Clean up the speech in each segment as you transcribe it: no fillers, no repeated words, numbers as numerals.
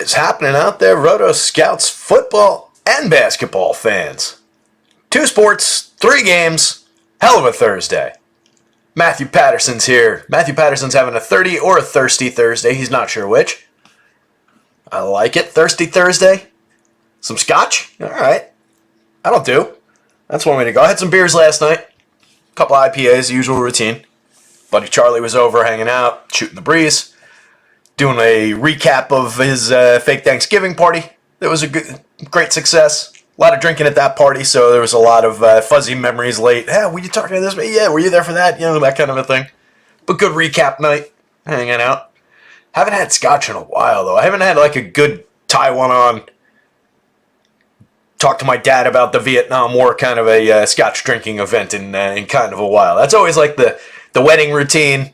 is happening out there, Roto Scouts football and basketball fans? 2 sports, 3 games, hell of a Thursday. Matthew Patterson's here. Matthew Patterson's having a 30 or a thirsty Thursday. He's not sure which. I like it. Thirsty Thursday. Some scotch? All right. That'll do. That's one way to go. I had some beers last night. A couple IPAs, usual routine. Buddy Charlie was over hanging out, shooting the breeze, doing a recap of his fake Thanksgiving party. It was a great success. A lot of drinking at that party, so there was a lot of fuzzy memories late. Yeah, were you talking to this? Yeah, were you there for that? You know, that kind of a thing. But good recap night, hanging out. Haven't had scotch in a while, though. I haven't had like a good Taiwan on, talk to my dad about the Vietnam War kind of a scotch drinking event in kind of a while. That's always like the wedding routine.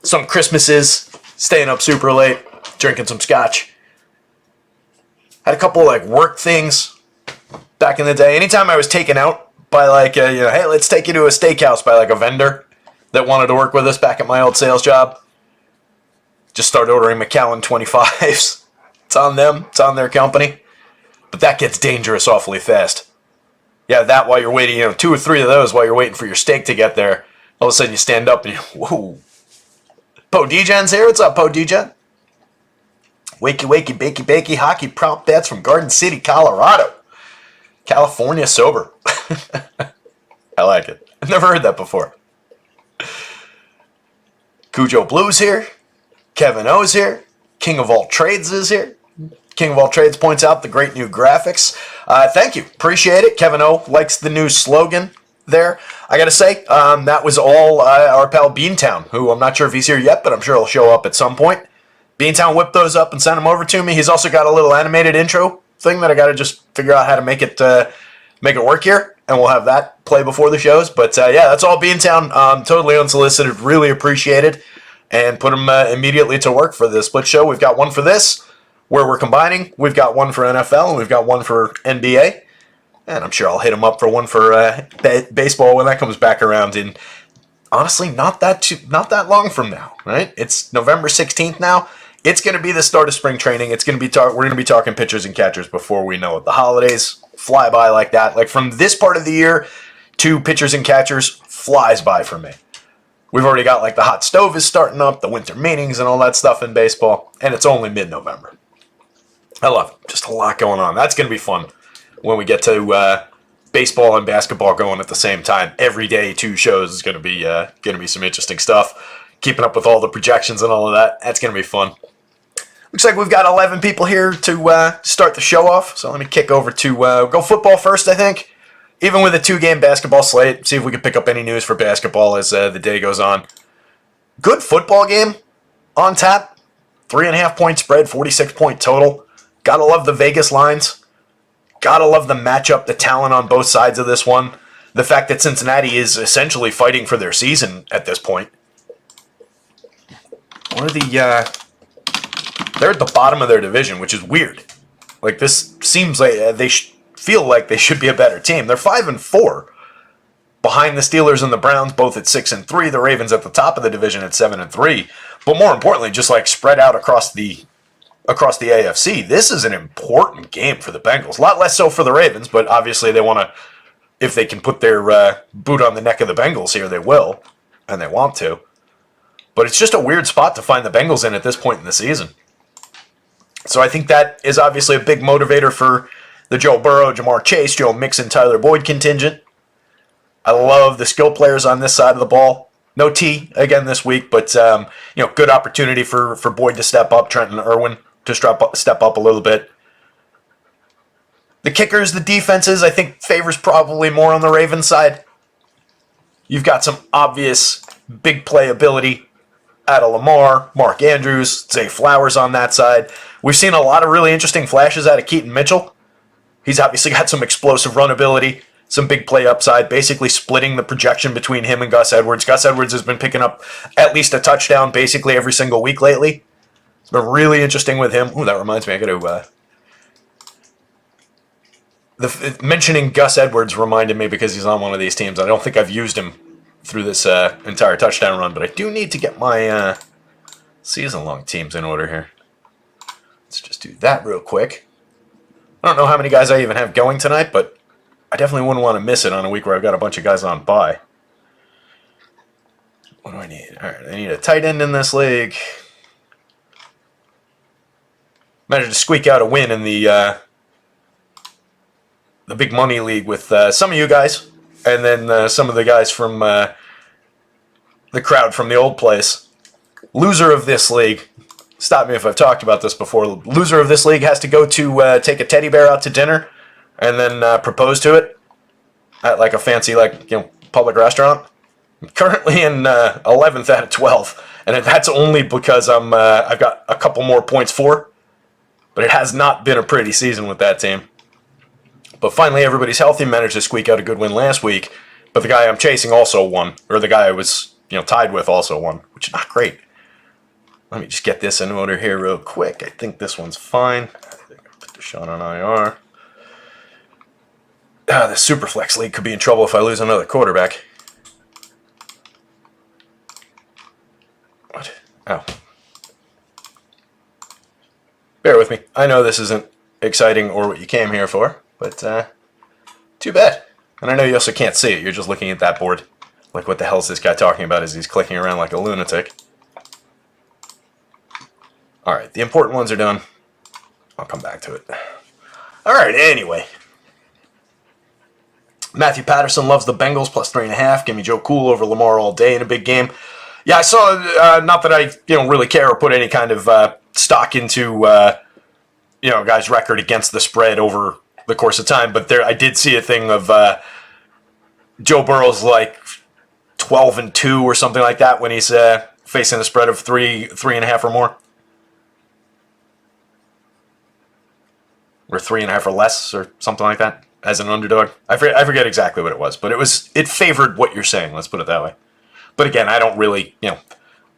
Some Christmases, staying up super late, drinking some scotch. Had a couple like work things back in the day. Anytime I was taken out by like, hey, let's take you to a steakhouse by like a vendor that wanted to work with us back at my old sales job. Just start ordering Macallan 25s. It's on them. It's on their company. But that gets dangerous awfully fast. Yeah, that while you're waiting, 2 or 3 of those while you're waiting for your steak to get there. All of a sudden you stand up and whoa. Po Degen's here. What's up, Po Degen? Wakey, wakey, bakey, bakey, hockey prop bets from Garden City, Colorado. California sober. I like it. I've never heard that before. Cujo Blues here. Kevin O's here. King of All Trades is here. King of All Trades points out the great new graphics. Thank you. Appreciate it. Kevin O likes the new slogan there. I got to say, that was all our pal Beantown, who I'm not sure if he's here yet, but I'm sure he'll show up at some point. Beantown whipped those up and sent them over to me. He's also got a little animated intro thing that I got to just figure out how to make it work here, and we'll have that play before the shows. But yeah, that's all Beantown. Totally unsolicited. Really appreciated, and put them immediately to work for this split show. We've got one for this, where we're combining. We've got one for NFL, and we've got one for NBA. And I'm sure I'll hit him up for one for baseball when that comes back around in, honestly, not that long from now, right? It's November 16th now. It's going to be the start of spring training. It's going to be we're going to be talking pitchers and catchers before we know it. The holidays fly by like that. Like from this part of the year to pitchers and catchers flies by for me. We've already got like the hot stove is starting up, the winter meetings and all that stuff in baseball, and it's only mid-November. I love it. Just a lot going on. That's going to be fun when we get to baseball and basketball going at the same time. Every day, 2 shows is going to be some interesting stuff. Keeping up with all the projections and all of that. That's going to be fun. Looks like we've got 11 people here to start the show off. So let me kick over to go football first, I think. Even with a 2-game basketball slate, see if we can pick up any news for basketball as the day goes on. Good football game on tap. 3.5 point spread, 46-point total. Gotta love the Vegas lines. Gotta love the matchup, the talent on both sides of this one. The fact that Cincinnati is essentially fighting for their season at this point. They're at the bottom of their division, which is weird. Like, this seems like they feel like they should be a better team. They're 5-4 behind the Steelers and the Browns, both at 6-3. The Ravens at the top of the division at 7-3. But more importantly, just like spread out across the AFC. This is an important game for the Bengals. A lot less so for the Ravens, but obviously they want to, if they can put their boot on the neck of the Bengals here, they will, and they want to. But it's just a weird spot to find the Bengals in at this point in the season. So I think that is obviously a big motivator for the Joe Burrow, Jamar Chase, Joe Mixon, Tyler Boyd contingent. I love the skill players on this side of the ball. No T again this week, but good opportunity for Boyd to step up, Trenton Irwin to step up a little bit. The kickers, the defenses, I think favors probably more on the Ravens side. You've got some obvious big playability out of Lamar, Mark Andrews, Zay Flowers on that side. We've seen a lot of really interesting flashes out of Keaton Mitchell. He's obviously got some explosive run ability, some big play upside, basically splitting the projection between him and Gus Edwards. Gus Edwards has been picking up at least a touchdown basically every single week lately. It's been really interesting with him. Ooh, that reminds me, I got to... mentioning Gus Edwards reminded me because he's on one of these teams. I don't think I've used him through this entire touchdown run, but I do need to get my season-long teams in order here. Let's just do that real quick. I don't know how many guys I even have going tonight, but I definitely wouldn't want to miss it on a week where I've got a bunch of guys on bye. What do I need? All right, I need a tight end in this league. Managed to squeak out a win in the big money league with some of you guys, and then some of the guys from the crowd from the old place. Loser of this league, stop me if I've talked about this before, loser of this league has to go to take a teddy bear out to dinner and then propose to it at like a fancy public restaurant. I'm currently in 11th out of 12, and that's only because I've got a couple more points for, but it has not been a pretty season with that team. But finally everybody's healthy, managed to squeak out a good win last week, but the guy I'm chasing also won, or the guy I was tied with also won, which is not great. Let me just get this in order here real quick. I think this one's fine. I think I put the shot on IR. The Superflex League could be in trouble if I lose another quarterback. What? Oh. Bear with me. I know this isn't exciting or what you came here for, but too bad. And I know you also can't see it. You're just looking at that board. Like, what the hell is this guy talking about as he's clicking around like a lunatic? Alright, the important ones are done. I'll come back to it. Alright, anyway. Matthew Patterson loves the Bengals plus 3.5. Give me Joe Cool over Lamar all day in a big game. Yeah, I saw, not that I really care or put any kind of stock into guys' record against the spread over the course of time, but I did see a thing of Joe Burrow's like 12-2 or something like that when he's facing a spread of 3.5 or more. Or 3.5 or less, or something like that, as an underdog. I forget exactly what it was, but it favored what you're saying, let's put it that way. But again, I don't really,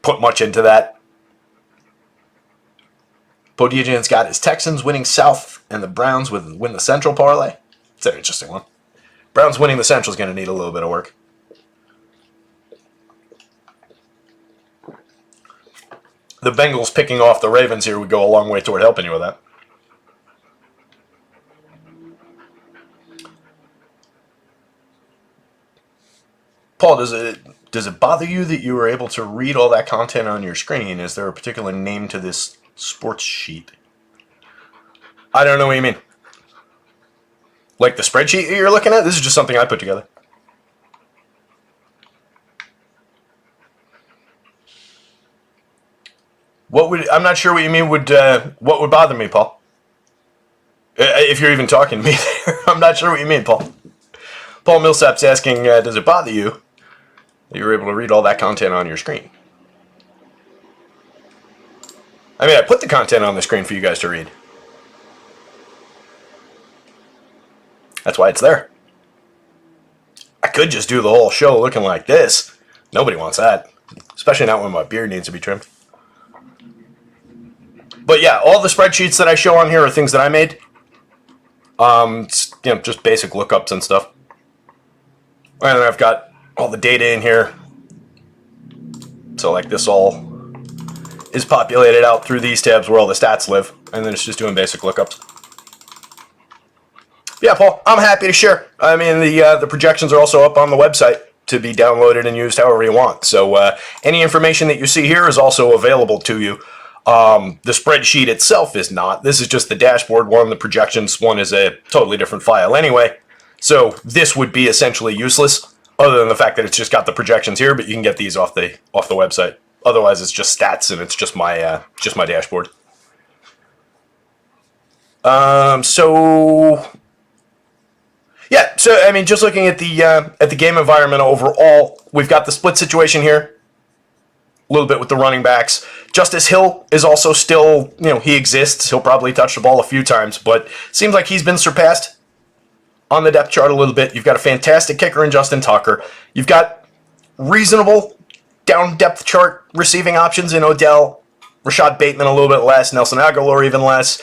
put much into that. Bodigian's got his Texans winning South and the Browns win the Central parlay. It's an interesting one. Browns winning the Central is going to need a little bit of work. The Bengals picking off the Ravens here would go a long way toward helping you with that. Paul, does it bother you that you were able to read all that content on your screen? Is there a particular name to this sports sheet? I don't know what you mean. Like the spreadsheet you're looking at? This is just something I put together. I'm not sure what you mean what would bother me, Paul? If you're even talking to me there. I'm not sure what you mean, Paul. Paul Millsap's asking, does it bother you that you were able to read all that content on your screen? I mean, I put the content on the screen for you guys to read. That's why it's there. I could just do the whole show looking like this. Nobody wants that. Especially not when my beard needs to be trimmed. But yeah, all the spreadsheets that I show on here are things that I made. Just basic lookups and stuff. And then I've got all the data in here. So like this all is populated out through these tabs where all the stats live. And then it's just doing basic lookups. Yeah, Paul, I'm happy to share. I mean, the projections are also up on the website to be downloaded and used however you want. So any information that you see here is also available to you. The spreadsheet itself is not. This is just the dashboard one. The projections one is a totally different file anyway. So this would be essentially useless, other than the fact that it's just got the projections here. But you can get these off the website. Otherwise, it's just stats and it's just my dashboard. Yeah, so I mean, just looking at the game environment overall, we've got the split situation here. A little bit with the running backs. Justice Hill is also still, he exists. He'll probably touch the ball a few times, but seems like he's been surpassed on the depth chart a little bit. You've got a fantastic kicker in Justin Tucker. You've got reasonable down depth chart receiving options in Odell, Rashad Bateman a little bit less, Nelson Aguilar even less.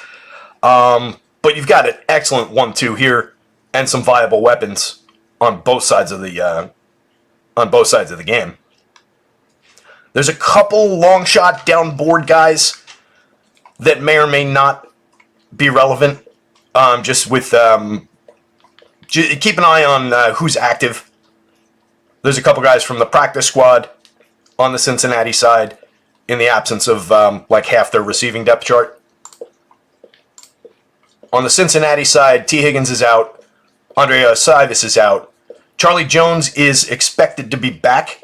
But you've got an excellent 1-2 here and some viable weapons on both sides of the game. There's a couple long shot down board guys that may or may not be relevant. Just with keep an eye on who's active. There's a couple guys from the practice squad on the Cincinnati side in the absence of like half their receiving depth chart. On the Cincinnati side, T. Higgins is out. Andre Osivas is out. Charlie Jones is expected to be back.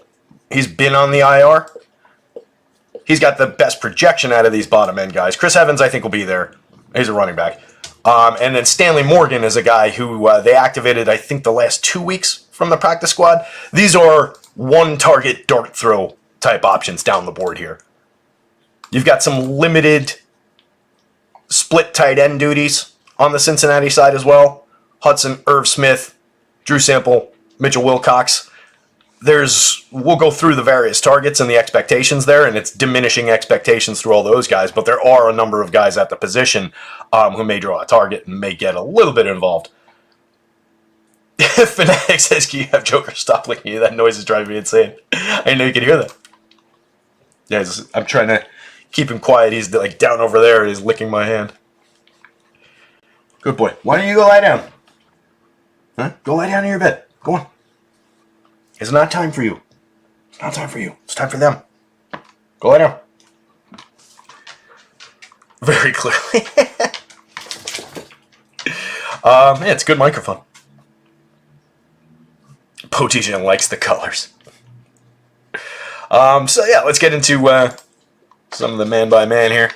He's been on the IR. He's got the best projection out of these bottom end guys. Chris Evans, I think, will be there. He's a running back. And then Stanley Morgan is a guy who they activated, I think, the last 2 weeks from the practice squad. These are one-target dart throw type options down the board here. You've got some limited split tight end duties on the Cincinnati side as well. Hudson, Irv Smith, Drew Sample, Mitchell Wilcox. We'll go through the various targets and the expectations there, and it's diminishing expectations through all those guys, but there are a number of guys at the position who may draw a target and may get a little bit involved. Fanatic says, can you have Joker stop licking you? That noise is driving me insane. I didn't know you could hear that. Yeah, I'm trying to keep him quiet. He's like down over there. He's licking my hand. Good boy. Why don't you go lie down? Huh? Go lie down in your bed. Go on. It's not time for you. It's not time for you. It's time for them. Go lie down. Very clearly. Yeah, it's a good microphone. Potition likes the colors. So yeah, let's get into some of the man by man here.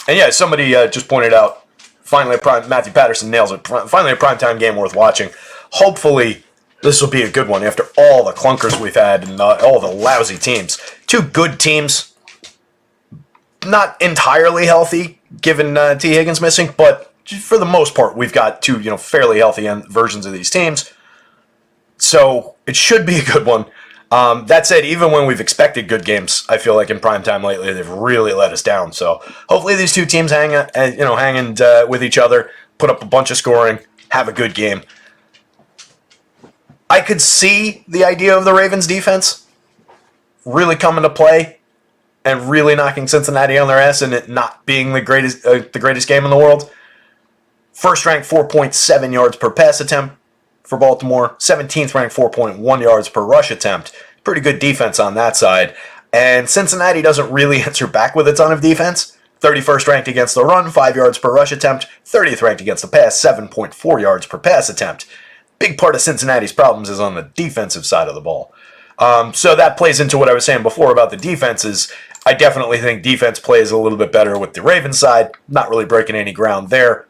And yeah, somebody just pointed out, finally Matthew Patterson nails it. Finally a primetime game worth watching. Hopefully this will be a good one after all the clunkers we've had and all the lousy teams. Two good teams. Not entirely healthy, given T. Higgins missing, but for the most part, we've got two fairly healthy versions of these teams. So it should be a good one. That said, even when we've expected good games, I feel like in primetime lately, they've really let us down. So hopefully these two teams hanging with each other, put up a bunch of scoring, have a good game. I could see the idea of the Ravens defense really coming to play and really knocking Cincinnati on their ass and it not being the greatest game in the world. First ranked 4.7 yards per pass attempt for Baltimore. 17th ranked 4.1 yards per rush attempt. Pretty good defense on that side. And Cincinnati doesn't really answer back with a ton of defense. 31st ranked against the run, 5 yards per rush attempt. 30th ranked against the pass, 7.4 yards per pass attempt. Big part of Cincinnati's problems is on the defensive side of the ball. So that plays into what I was saying before about the defenses. I definitely think defense plays a little bit better with the Ravens side. Not really breaking any ground there.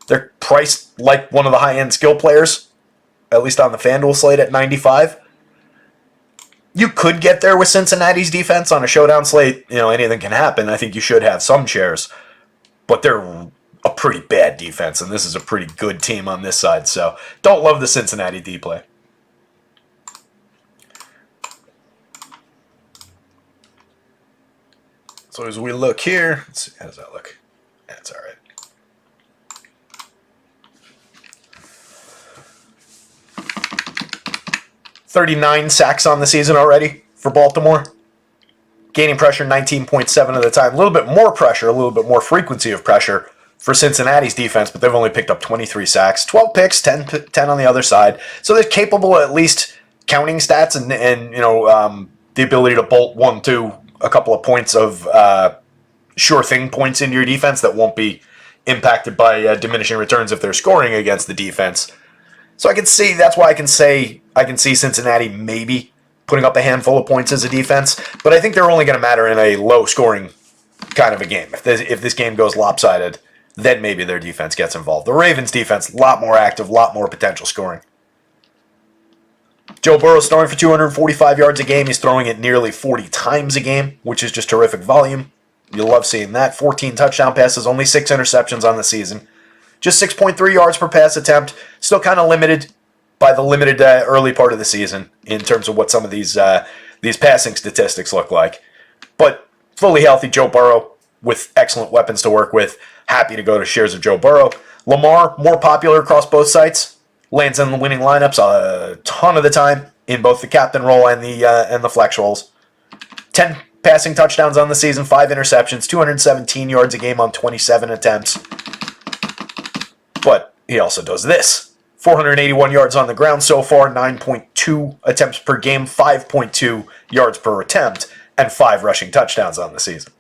They're priced like one of the high-end skill players, at least on the FanDuel slate at 95. You could get there with Cincinnati's defense on a showdown slate. Anything can happen. I think you should have some shares. But they're a pretty bad defense, and this is a pretty good team on this side. So don't love the Cincinnati D play. So as we look here, let's see, how does that look? That's all right. $39 sacks on the season already for Baltimore. Gaining pressure 19.7 of the time. A little bit more pressure, a little bit more frequency of pressure for Cincinnati's defense, but they've only picked up 23 sacks, 12 picks, 10 on the other side. So they're capable of at least counting stats and the ability to bolt 1-2 a couple of points of sure thing points into your defense that won't be impacted by diminishing returns if they're scoring against the defense. So that's why I can see Cincinnati maybe putting up a handful of points as a defense, but I think they're only going to matter in a low-scoring kind of a game. If this game goes lopsided, then maybe their defense gets involved. The Ravens' defense, a lot more active, a lot more potential scoring. Joe Burrow's throwing for 245 yards a game. He's throwing it nearly 40 times a game, which is just terrific volume. You'll love seeing that. 14 touchdown passes, only 6 interceptions on the season. Just 6.3 yards per pass attempt. Still kind of limited by the limited early part of the season in terms of what some of these passing statistics look like. But fully healthy Joe Burrow with excellent weapons to work with. Happy to go to shares of Joe Burrow. Lamar, more popular across both sites. Lands in the winning lineups a ton of the time in both the captain role and the flex roles. 10 passing touchdowns on the season, 5 interceptions, 217 yards a game on 27 attempts. But he also does this. 481 yards on the ground so far, 9.2 attempts per game, 5.2 yards per attempt, and 5 rushing touchdowns on the season.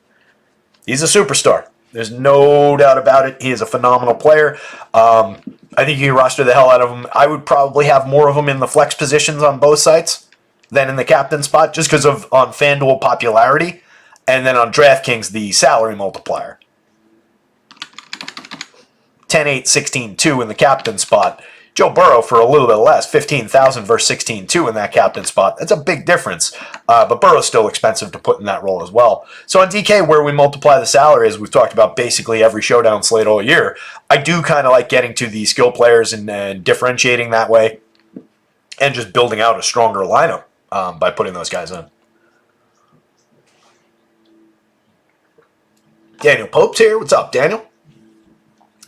He's a superstar. There's no doubt about it. He is a phenomenal player. I think you can roster the hell out of him. I would probably have more of him in the flex positions on both sites than in the captain spot, just because of on FanDuel popularity, and then on DraftKings the salary multiplier. 10-8, 16-2 in the captain spot. Joe Burrow for a little bit less, 15,000 versus 16-2 in that captain spot. That's a big difference, but Burrow's still expensive to put in that role as well. So on DK, where we multiply the salary, as we've talked about basically every showdown slate all year, I do kind of like getting to the skill players and differentiating that way and just building out a stronger lineup by putting those guys in. Daniel Pope's here. What's up, Daniel?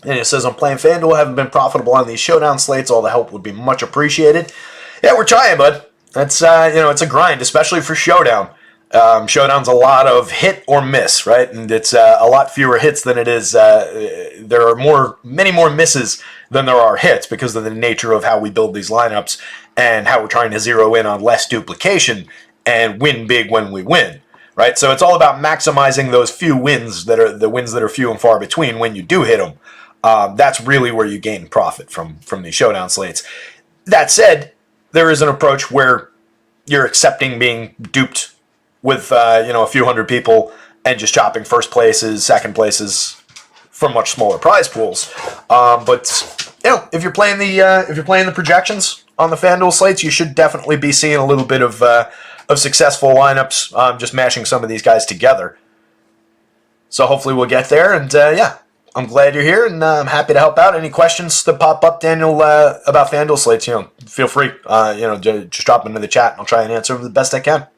And it says, I'm playing FanDuel, haven't been profitable on these showdown slates. All the help would be much appreciated. Yeah, we're trying, bud. That's, it's a grind, especially for showdown. Showdown's a lot of hit or miss, right? And it's a lot fewer hits than it is. There are many more misses than there are hits because of the nature of how we build these lineups and how we're trying to zero in on less duplication and win big when we win, right? So it's all about maximizing those few wins that are the wins that are few and far between when you do hit them. That's really where you gain profit from these showdown slates. That said, there is an approach where you're accepting being duped with a few hundred people and just chopping first places, second places from much smaller prize pools. But if you're playing the projections on the FanDuel slates, you should definitely be seeing a little bit of successful lineups, just mashing some of these guys together. So hopefully we'll get there, and I'm glad you're here, and I'm happy to help out. Any questions that pop up, Daniel, about FanDuel slates, feel free. Just drop them into the chat, and I'll try and answer them the best I can.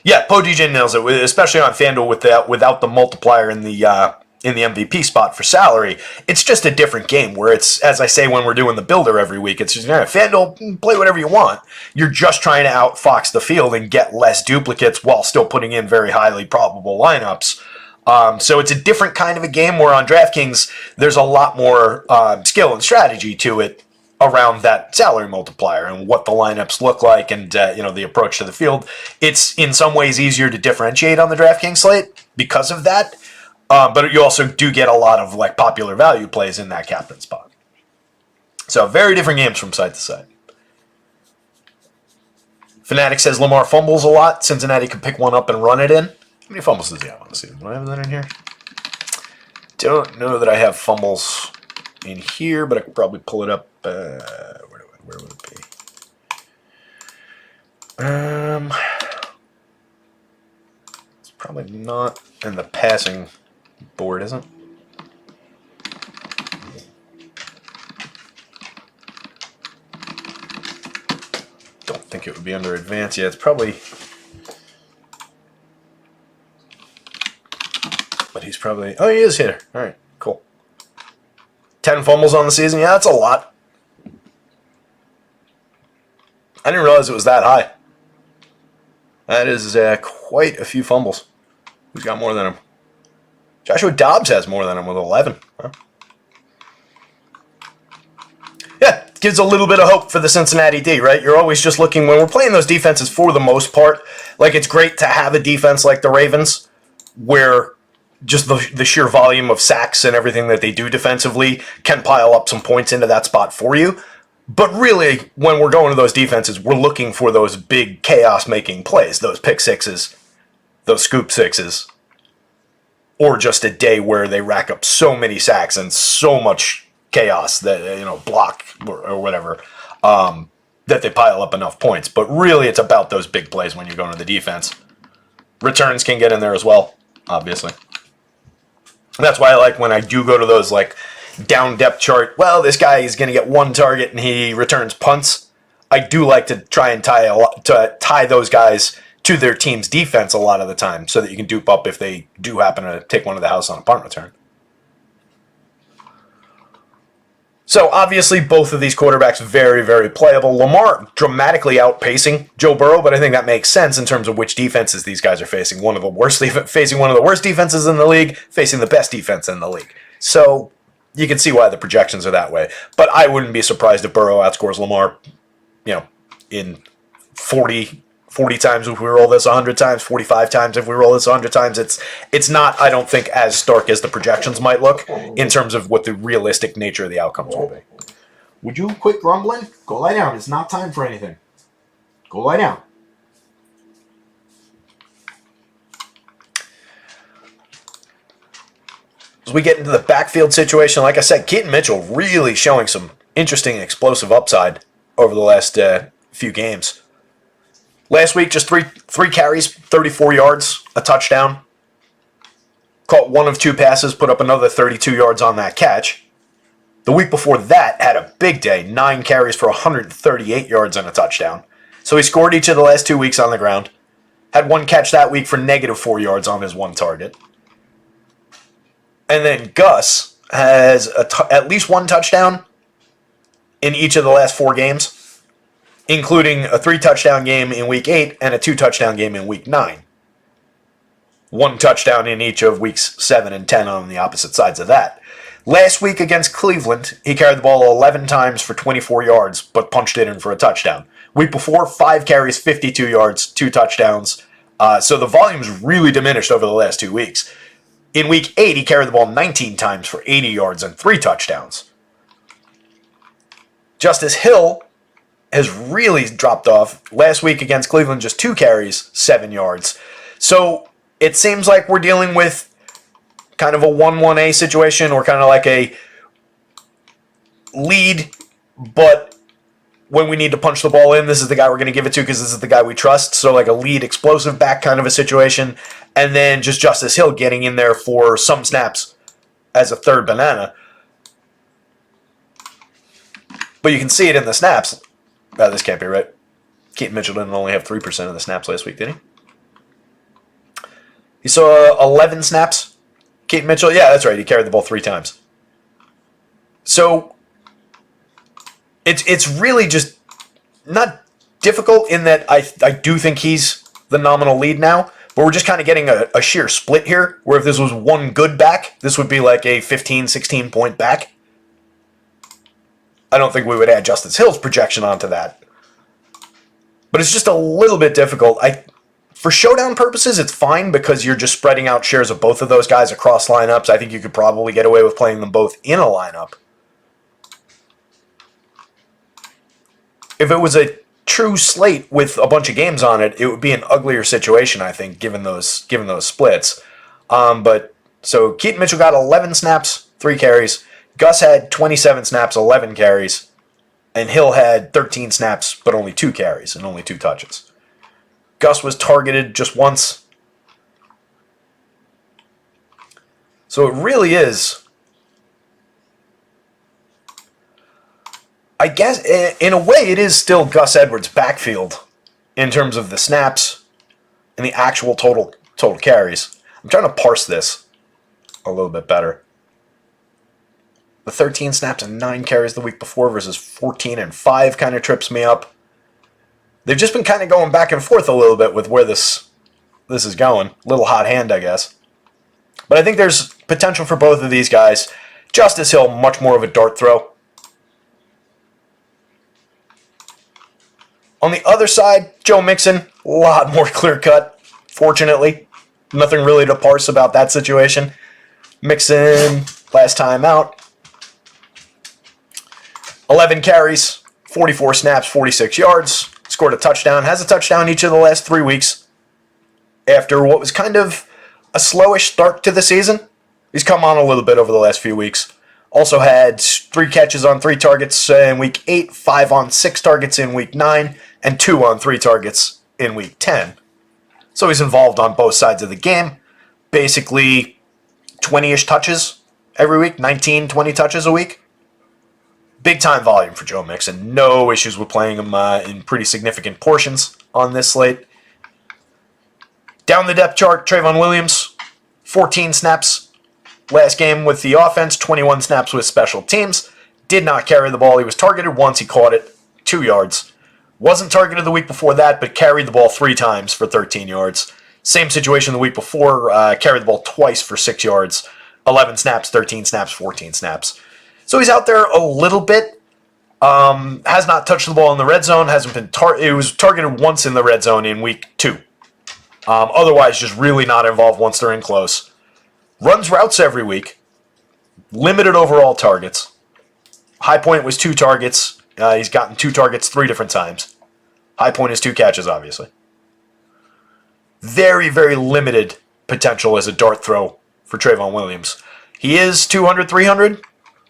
Yeah, Poe DJ nails it, especially on FanDuel without the multiplier in the MVP spot for salary. It's just a different game where it's, as I say when we're doing the builder every week, it's just, FanDuel, play whatever you want. You're just trying to outfox the field and get less duplicates while still putting in very highly probable lineups. So it's a different kind of a game where on DraftKings, there's a lot more skill and strategy to it around that salary multiplier and what the lineups look like and the approach to the field. It's in some ways easier to differentiate on the DraftKings slate because of that, but you also do get a lot of popular value plays in that captain spot. So very different games from side to side. Fanatic says Lamar fumbles a lot. Cincinnati could pick one up and run it in. How many fumbles does he have on the season? Do I have that in here? Don't know that I have fumbles in here, but I could probably pull it up. Where would it be? It's probably not in the passing board, is it? Don't think it would be under advanced. Yeah, it's probably. But he's probably... Oh, he is here. All right, cool. 10 fumbles on the season. Yeah, that's a lot. I didn't realize it was that high. That is quite a few fumbles. Who's got more than him? Joshua Dobbs has more than him with 11. Huh? Yeah, gives a little bit of hope for the Cincinnati D, right? You're always just looking... When we're playing those defenses for the most part, it's great to have a defense like the Ravens where... just the sheer volume of sacks and everything that they do defensively can pile up some points into that spot for you. But really, when we're going to those defenses, we're looking for those big chaos-making plays, those pick sixes, those scoop sixes, or just a day where they rack up so many sacks and so much chaos that, block or whatever, that they pile up enough points. But really, it's about those big plays when you're going to the defense. Returns can get in there as well, obviously. That's why I like when I do go to those down depth chart. Well, this guy is going to get one target and he returns punts. I do like to try and tie those guys to their team's defense a lot of the time, so that you can dupe up if they do happen to take one of the house on a punt return. So obviously both of these quarterbacks very, very playable. Lamar dramatically outpacing Joe Burrow, but I think that makes sense in terms of which defenses these guys are facing. Facing one of the worst defenses in the league, facing the best defense in the league. So you can see why the projections are that way. But I wouldn't be surprised if Burrow outscores Lamar, in 40 times if we roll this 100 times, 45 times if we roll this 100 times. It's not, I don't think, as stark as the projections might look in terms of what the realistic nature of the outcomes will be. Would you quit grumbling? Go lie down. It's not time for anything. Go lie down. As we get into the backfield situation, like I said, Keaton Mitchell really showing some interesting explosive upside over the last few games. Last week, just three carries, 34 yards, a touchdown. Caught one of two passes, put up another 32 yards on that catch. The week before that, had a big day, 9 carries for 138 yards and a touchdown. So he scored each of the last 2 weeks on the ground. Had one catch that week for -4 yards on his one target. And then Gus has at least one touchdown in each of the last 4 games, including a 3-touchdown game in Week 8 and a 2-touchdown game in Week 9. 1 touchdown in each of Weeks 7 and 10 on the opposite sides of that. Last week against Cleveland, he carried the ball 11 times for 24 yards, but punched it in for a touchdown. Week before, 5 carries, 52 yards, 2 touchdowns. So the volume's really diminished over the last 2 weeks. In Week 8, he carried the ball 19 times for 80 yards and 3 touchdowns. Justice Hill has really dropped off. Last week against Cleveland, just 2 carries, 7 yards. So it seems like we're dealing with kind of a 1-1A situation, or kind of like a lead, but when we need to punch the ball in, this is the guy we're going to give it to because this is the guy we trust. So like a lead explosive back kind of a situation. And then just Justice Hill getting in there for some snaps as a third banana. But you can see it in the snaps. This can't be right. Keaton Mitchell didn't only have 3% of the snaps last week, did he? He saw 11 snaps. Keaton Mitchell, yeah, that's right. He carried the ball 3 times. So it's really just not difficult in that I do think he's the nominal lead now, but we're just kind of getting a sheer split here, where if this was one good back, this would be like a 15, 16 point back. I don't think we would add Justice Hill's projection onto that. But it's just a little bit difficult. For showdown purposes, it's fine because you're just spreading out shares of both of those guys across lineups. I think you could probably get away with playing them both in a lineup. If it was a true slate with a bunch of games on it, it would be an uglier situation, I think, given those splits. But so Keaton Mitchell got 11 snaps, 3 carries. Gus had 27 snaps, 11 carries. And Hill had 13 snaps, but only 2 carries and only 2 touches. Gus was targeted just once. So it really is, I guess, in a way, it is still Gus Edwards' backfield in terms of the snaps and the actual total carries. I'm trying to parse this a little bit better. The 13 snaps and 9 carries the week before versus 14 and 5 kind of trips me up. They've just been kind of going back and forth a little bit with where this is going. A little hot hand, I guess. But I think there's potential for both of these guys. Justice Hill, much more of a dart throw. On the other side, Joe Mixon, a lot more clear-cut, fortunately. Nothing really to parse about that situation. Mixon, last time out, 11 carries, 44 snaps, 46 yards, scored a touchdown, has a touchdown each of the last 3 weeks. After what was kind of a slowish start to the season, he's come on a little bit over the last few weeks. Also had 3 catches on 3 targets in Week 8, 5 on 6 targets in Week 9, and 2 on 3 targets in Week 10. So he's involved on both sides of the game. Basically 20-ish touches every week, 19, 20 touches a week. Big time volume for Joe Mixon. No issues with playing him in pretty significant portions on this slate. Down the depth chart, Trayvon Williams, 14 snaps last game with the offense, 21 snaps with special teams. did not carry the ball. He was targeted once. He caught it, 2 yards. Wasn't targeted the week before that, but carried the ball 3 times for 13 yards. Same situation the week before, carried the ball twice for 6 yards. 11 snaps, 13 snaps, 14 snaps. So he's out there a little bit. Has not touched the ball in the red zone. Hasn't been it was targeted once in the red zone in week 2. Otherwise, just really not involved once they're in close. Runs routes every week. Limited overall targets. High point was 2 targets. He's gotten 2 targets 3 different times. High point is 2 catches, obviously. Very, very limited potential as a dart throw for Trayvon Williams. He is 200, 300.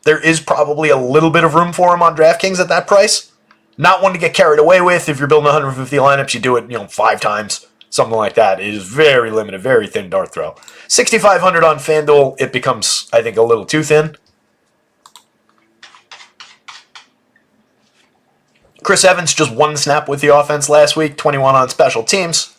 There is probably a little bit of room for him on DraftKings at that price. Not one to get carried away with. If you're building 150 lineups, you do it, 5 times. Something like that. It is very limited, very thin dart throw. 6,500 on FanDuel, it becomes, I think, a little too thin. Chris Evans just 1 snap with the offense last week, 21 on special teams.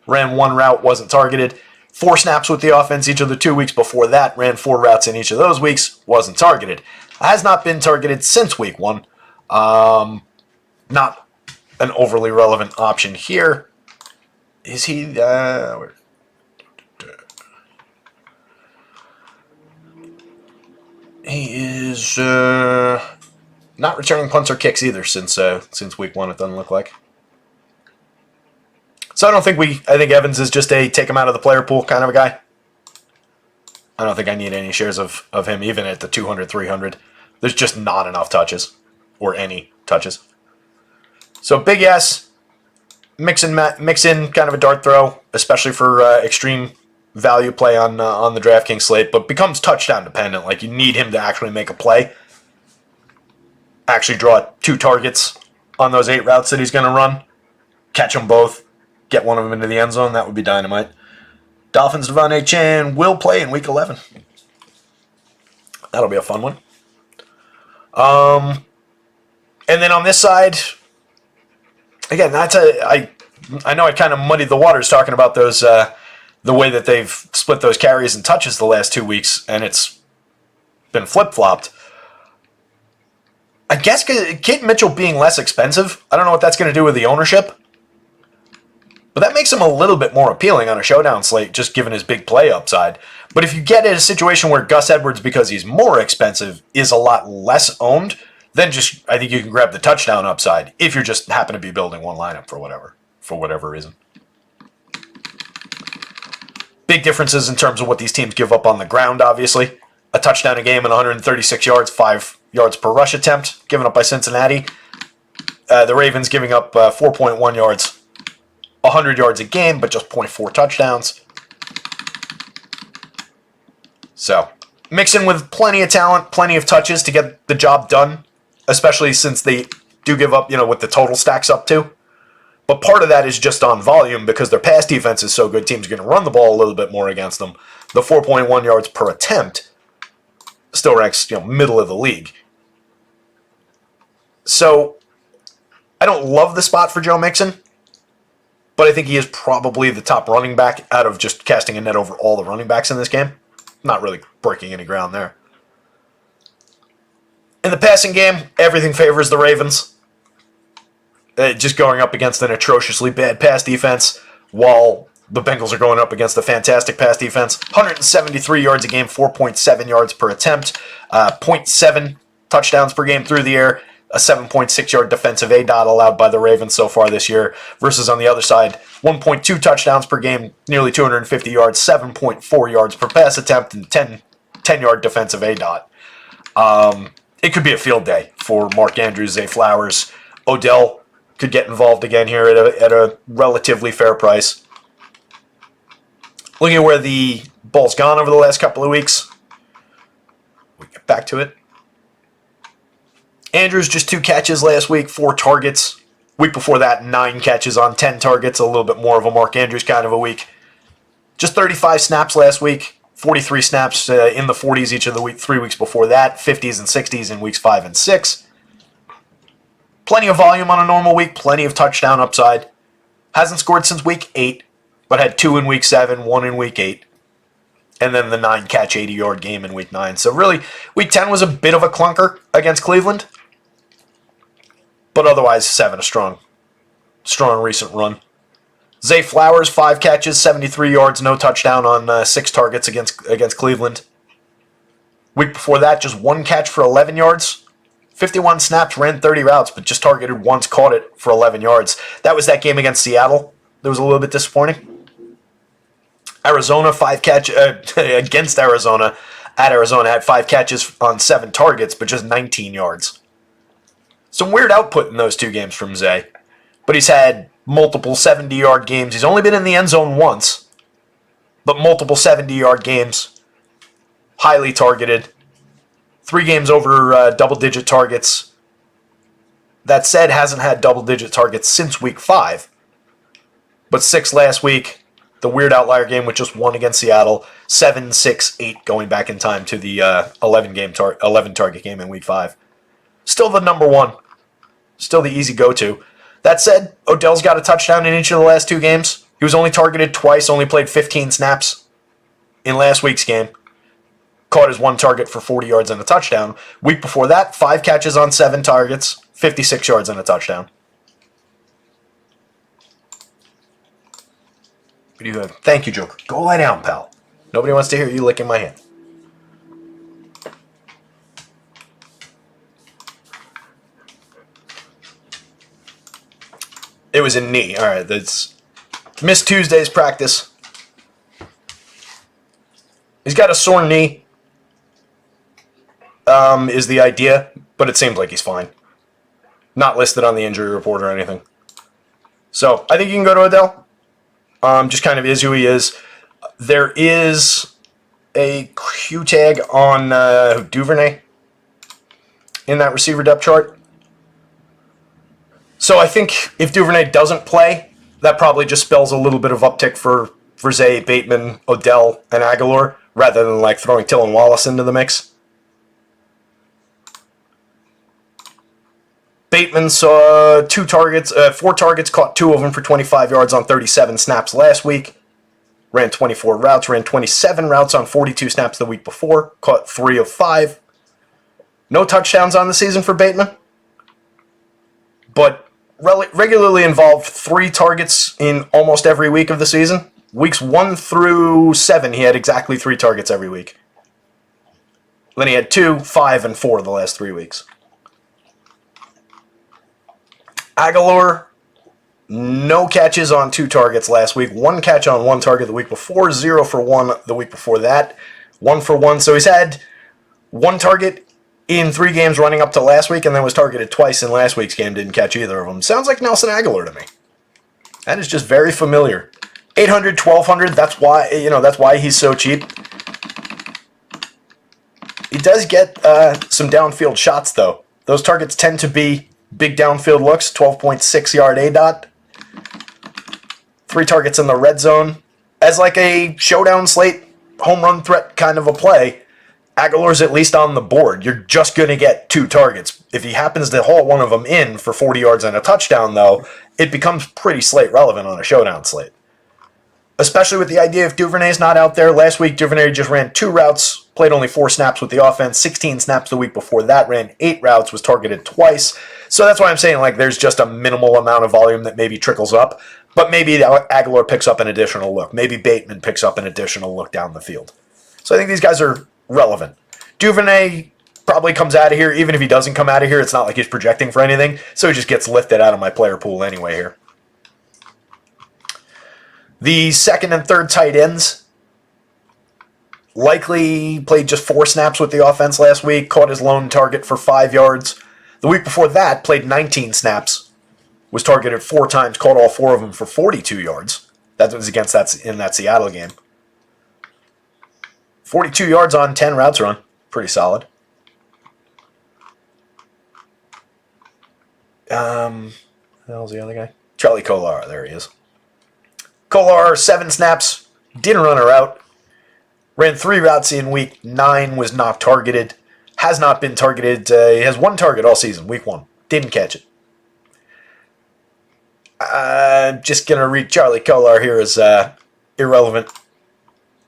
Ran 1 route, wasn't targeted. 4 snaps with the offense each of the 2 weeks before that. Ran 4 routes in each of those weeks, wasn't targeted. Has not been targeted since week 1. Not an overly relevant option here. Is he... he is not returning punts or kicks either since week 1, it doesn't look like. So I think Evans is just a take him out of the player pool kind of a guy. I don't think I need any shares of him even at the 200, 300. There's just not enough touches or any touches. So big yes. Mix in kind of a dart throw, especially for extreme value play on the DraftKings slate, but becomes touchdown dependent. Like you need him to actually make a play. Actually draw 2 targets on those 8 routes that he's going to run. Catch them both. Get one of them into the end zone. That would be dynamite. Dolphins' Devon Achane will play in Week 11. That'll be a fun one. And then on this side, again, I know I kind of muddied the waters talking about those the way that they've split those carries and touches the last 2 weeks, and it's been flip-flopped. I guess Keaton Mitchell being less expensive, I don't know what that's going to do with the ownership. But that makes him a little bit more appealing on a showdown slate, just given his big play upside. But if you get in a situation where Gus Edwards, because he's more expensive, is a lot less owned, then just I think you can grab the touchdown upside if you're just happen to be building one lineup for whatever reason. Big differences in terms of what these teams give up on the ground, obviously. A touchdown a game and 136 yards, 5 yards per rush attempt, given up by Cincinnati. The Ravens giving up 4.1 yards. 100 yards a game, but just 0.4 touchdowns. So, mix in with plenty of talent, plenty of touches to get the job done, especially since they do give up, what the total stacks up to. But part of that is just on volume because their pass defense is so good, teams are going to run the ball a little bit more against them. The 4.1 yards per attempt still ranks, middle of the league. So, I don't love the spot for Joe Mixon. But I think he is probably the top running back out of just casting a net over all the running backs in this game. Not really breaking any ground there. In the passing game, everything favors the Ravens. Just going up against an atrociously bad pass defense, while the Bengals are going up against a fantastic pass defense. 173 yards a game, 4.7 yards per attempt, 0.7 touchdowns per game through the air. A 7.6-yard defensive ADOT allowed by the Ravens so far this year, versus on the other side, 1.2 touchdowns per game, nearly 250 yards, 7.4 yards per pass attempt, and 10-yard defensive ADOT. It could be a field day for Mark Andrews, Zay Flowers. Odell could get involved again here at a relatively fair price. Looking at where the ball's gone over the last couple of weeks, we get back to it. Andrews just 2 catches last week, 4 targets. Week before that, 9 catches on 10 targets, a little bit more of a Mark Andrews kind of a week. Just 35 snaps last week, 43 snaps in the 40s each of the 3 weeks before that, 50s and 60s in weeks 5 and 6. Plenty of volume on a normal week, plenty of touchdown upside. Hasn't scored since week 8, but had 2 in week 7, 1 in week 8. and then the 9-catch, 80-yard game in Week 9. So really, Week 10 was a bit of a clunker against Cleveland. But otherwise, 7, a strong recent run. Zay Flowers, 5 catches, 73 yards, no touchdown on 6 targets against Cleveland. Week before that, just 1 catch for 11 yards. 51 snaps, ran 30 routes, but just targeted once, caught it for 11 yards. That was that game against Seattle. That was a little bit disappointing. Arizona, 5 catch against Arizona. At Arizona, had 5 catches on 7 targets, but just 19 yards. Some weird output in those 2 games from Zay. But he's had multiple 70-yard games. He's only been in the end zone once, but multiple 70-yard games. Highly targeted. 3 games over double-digit targets. That said, hasn't had double-digit targets since Week 5. But 6 last week. The weird outlier game with just 1 against Seattle. 7, 6, 8 going back in time to the 11-target game in Week 5. Still the number 1. Still the easy go-to. That said, Odell's got a touchdown in each of the last 2 games. He was only targeted twice, only played 15 snaps in last week's game. Caught his 1 target for 40 yards and a touchdown. Week before that, 5 catches on 7 targets, 56 yards and a touchdown. What do you have? Thank you, Joker. Go lie down, pal. Nobody wants to hear you licking my hand. It was a knee. All right, that's missed Tuesday's practice. He's got a sore knee, is the idea, but it seems like he's fine. Not listed on the injury report or anything. So I think you can go to Odell. Just kind of is who he is. There is a Q tag on Duvernay in that receiver depth chart. So I think if Duvernay doesn't play, that probably just spells a little bit of uptick for Zay, Bateman, Odell, and Aguilar, rather than like throwing Till and Wallace into the mix. Bateman saw 4 targets, caught 2 of them for 25 yards on 37 snaps last week. Ran 24 routes, ran 27 routes on 42 snaps the week before. Caught 3 of 5. No touchdowns on the season for Bateman. But regularly involved 3 targets in almost every week of the season. Weeks 1 through 7, he had exactly 3 targets every week. Then he had 2, 5, and 4 the last 3 weeks. Aguilar, no catches on 2 targets last week. 1 catch on 1 target the week before. 0 for 1 the week before that. 1 for 1. So he's had 1 target in 3 games running up to last week, and then was targeted twice in last week's game. Didn't catch either of them. Sounds like Nelson Aguilar to me. That is just very familiar. 800, 1200. That's why he's so cheap. He does get some downfield shots though. Those targets tend to be big downfield looks. 12.6 yard ADOT. 3 targets in the red zone. As like a showdown slate, home run threat kind of a play, Aguilar's at least on the board. You're just going to get 2 targets. If he happens to haul one of them in for 40 yards and a touchdown, though, it becomes pretty slate relevant on a showdown slate. Especially with the idea if Duvernay's not out there. Last week, Duvernay just ran 2 routes, played only 4 snaps with the offense, 16 snaps the week before that, ran 8 routes, was targeted twice. So that's why I'm saying like there's just a minimal amount of volume that maybe trickles up. But maybe Aguilar picks up an additional look. Maybe Bateman picks up an additional look down the field. So I think these guys are relevant. Duvernay probably comes out of here. Even if he doesn't come out of here, it's not like he's projecting for anything. So he just gets lifted out of my player pool anyway here. The second and third tight ends likely played just 4 snaps with the offense last week. Caught his lone target for 5 yards. The week before that, played 19 snaps. Was targeted 4 times, caught all 4 of them for 42 yards. That was in that Seattle game. 42 yards on 10 routes run. Pretty solid. Who the hell's the other guy? Charlie Kolar. There he is. Kolar, 7 snaps. Didn't run a route. Ran 3 routes in week 9. Was not targeted. Has not been targeted. He has 1 target all season. Week 1. Didn't catch it. Just going to read Charlie Kolar here as irrelevant.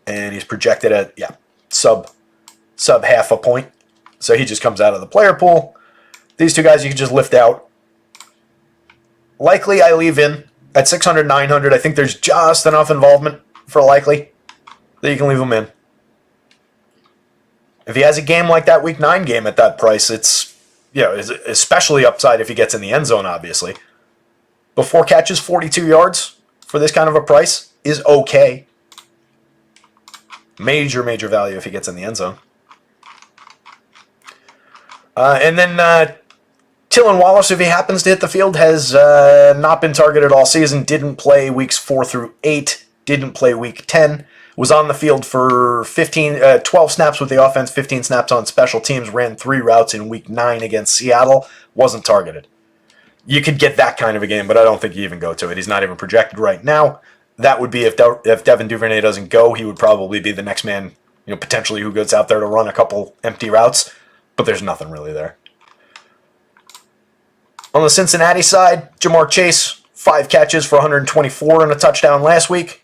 and he's projected at, sub half a point. So he just comes out of the player pool. These two guys you can just lift out. Likely I leave in at 600, 900. I think there's just enough involvement for likely that you can leave him in. If he has a game like that week 9 game at that price, it's, especially upside if he gets in the end zone, obviously. But 4 catches, 42 yards for this kind of a price is okay. Major value if he gets in the end zone. And then Tylan Wallace, if he happens to hit the field, has not been targeted all season. Didn't play weeks 4 through 8. Didn't play week 10. Was on the field for 12 snaps with the offense, 15 snaps on special teams. Ran 3 routes in week 9 against Seattle. Wasn't targeted. You could get that kind of a game, but I don't think you even go to it. He's not even projected right now. That would be if Devin Duvernay doesn't go, he would probably be the next man, potentially who goes out there to run a couple empty routes. But there's nothing really there. On the Cincinnati side, Jamar Chase, 5 catches for 124 and a touchdown last week.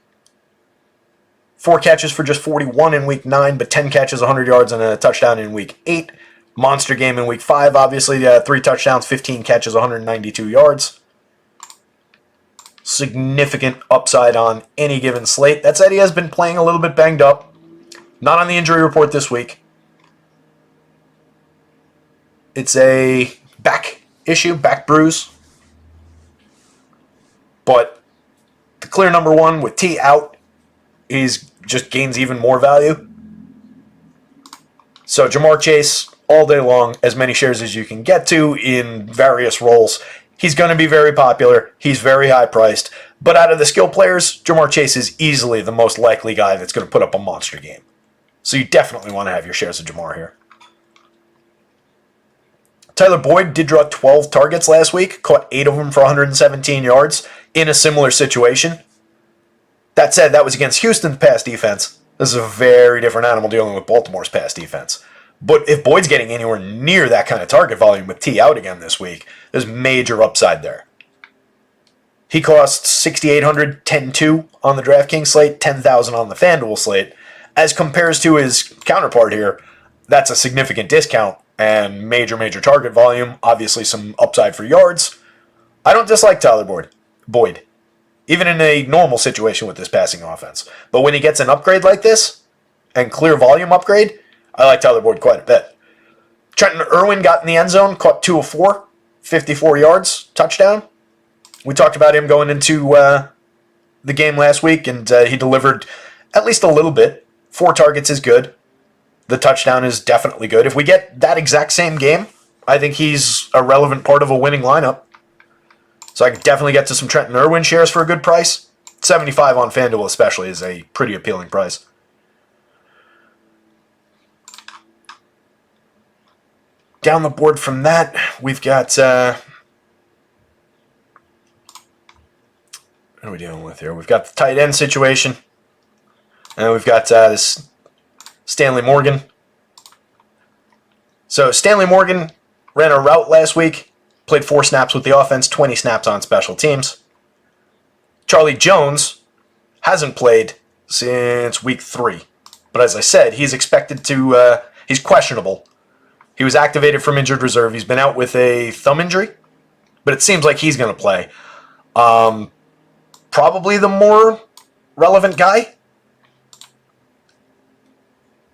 4 catches for just 41 in week 9, but 10 catches, 100 yards, and a touchdown in week 8. Monster game in week 5, obviously. 3 touchdowns, 15 catches, 192 yards. Significant upside on any given slate. That said, he has been playing a little bit banged up. Not on the injury report this week. It's a back issue, back bruise. But the clear number 1 with T out, he's just gains even more value. So Jamar Chase, all day long, as many shares as you can get to in various roles. He's going to be very popular. He's very high priced. But out of the skill players, Jamar Chase is easily the most likely guy that's going to put up a monster game. So you definitely want to have your shares of Jamar here. Tyler Boyd did draw 12 targets last week, caught 8 of them for 117 yards in a similar situation. That said, that was against Houston's pass defense. This is a very different animal dealing with Baltimore's pass defense. But if Boyd's getting anywhere near that kind of target volume with T out again this week, there's major upside there. He costs 6,800, 10-2 on the DraftKings slate, 10,000 on the FanDuel slate. As compares to his counterpart here, that's a significant discount and major target volume. Obviously some upside for yards. I don't dislike Tyler Boyd. Even in a normal situation with this passing offense. But when he gets an upgrade like this, and clear volume upgrade, I like Tyler Boyd quite a bit. Trenton Irwin got in the end zone, caught 2 of 4, 54 yards, touchdown. We talked about him going into the game last week, and he delivered at least a little bit. 4 targets is good. The touchdown is definitely good. If we get that exact same game, I think he's a relevant part of a winning lineup. So I can definitely get to some Trenton Irwin shares for a good price. 75 on FanDuel especially is a pretty appealing price. Down the board from that, we've got... what are we dealing with here? We've got the tight end situation. And we've got this Stanley Morgan. So Stanley Morgan ran a route last week. Played 4 snaps with the offense, 20 snaps on special teams. Charlie Jones hasn't played since week 3. But as I said, he's expected to... he's questionable. He was activated from injured reserve. He's been out with a thumb injury. But it seems like he's going to play. Probably the more relevant guy.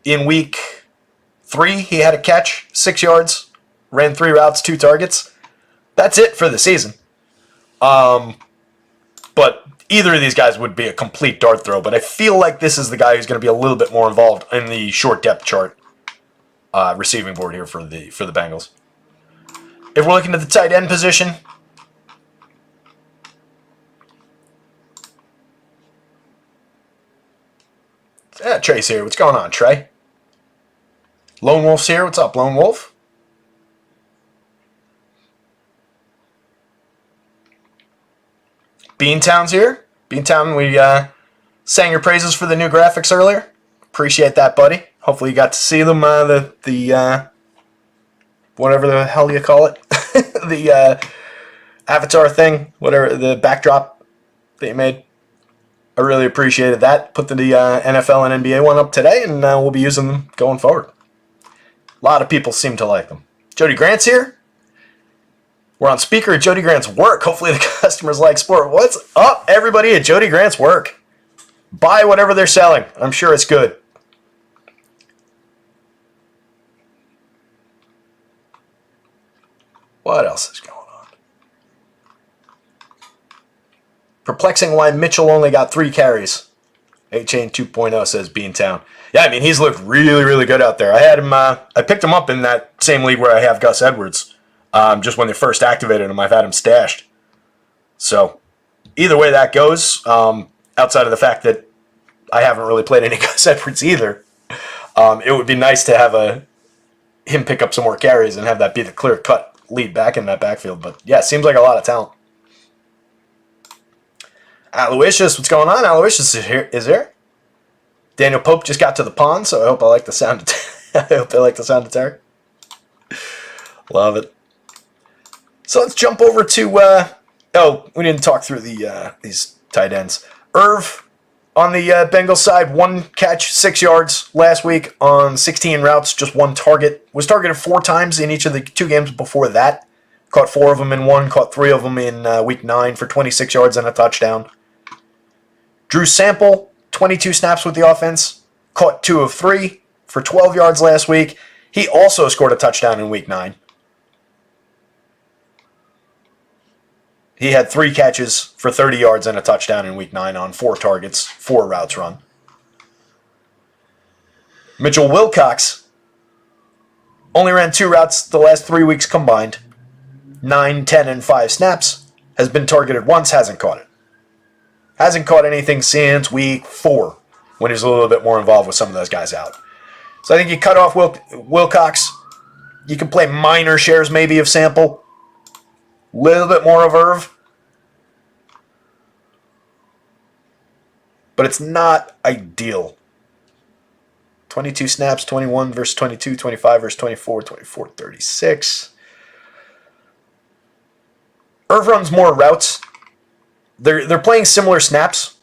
In week 3, he had a catch, 6 yards. Ran 3 routes, 2 targets. That's it for the season. But either of these guys would be a complete dart throw. But I feel like this is the guy who's going to be a little bit more involved in the short depth chart receiving board here for the Bengals. If we're looking at the tight end position, Trey's here. What's going on, Trey? Lone Wolf's here. What's up, Lone Wolf? Beantown's here. Beantown, we sang your praises for the new graphics earlier. Appreciate that, buddy. Hopefully you got to see them, the whatever the hell you call it. The avatar thing, whatever, the backdrop that you made. I really appreciated that. Put the NFL and NBA one up today, and we'll be using them going forward. A lot of people seem to like them. Jody Grant's here. We're on speaker at Jody Grant's work. Hopefully the customers like sport. What's up, everybody at Jody Grant's work? Buy whatever they're selling. I'm sure it's good. What else is going on? Perplexing why Mitchell only got 3 carries. A-Chain 2.0 says Beantown. Yeah, I mean, he's looked really, really good out there. I had him. I picked him up in that same league where I have Gus Edwards. Just when they first activated him, I've had him stashed. So, either way that goes, outside of the fact that I haven't really played any Gus Edwards either, it would be nice to have him pick up some more carries and have that be the clear-cut lead back in that backfield. But, yeah, it seems like a lot of talent. Aloysius, what's going on? Aloysius is here. Daniel Pope just got to the pond, so I hope I like the sound of Terry. Love it. So let's jump over to we didn't talk through these tight ends. Irv on the Bengals side, 1 catch, 6 yards last week on 16 routes, just 1 target. Was targeted 4 times in each of the 2 games before that. Caught 4 of them in 1, caught 3 of them in week 9 for 26 yards and a touchdown. Drew Sample, 22 snaps with the offense, caught 2 of 3 for 12 yards last week. He also scored a touchdown in week 9. He had 3 catches for 30 yards and a touchdown in week 9 on 4 targets, 4 routes run. Mitchell Wilcox only ran 2 routes the last 3 weeks combined. 9, 10, and 5 snaps. Has been targeted once, hasn't caught it. Hasn't caught anything since week 4, when he was a little bit more involved with some of those guys out. So I think you cut off Wilcox. You can play minor shares maybe of Sample. Little bit more of Irv. But it's not ideal. 22 snaps, 21 versus 22, 25 versus 24, 24, 36. Irv runs more routes. They're playing similar snaps,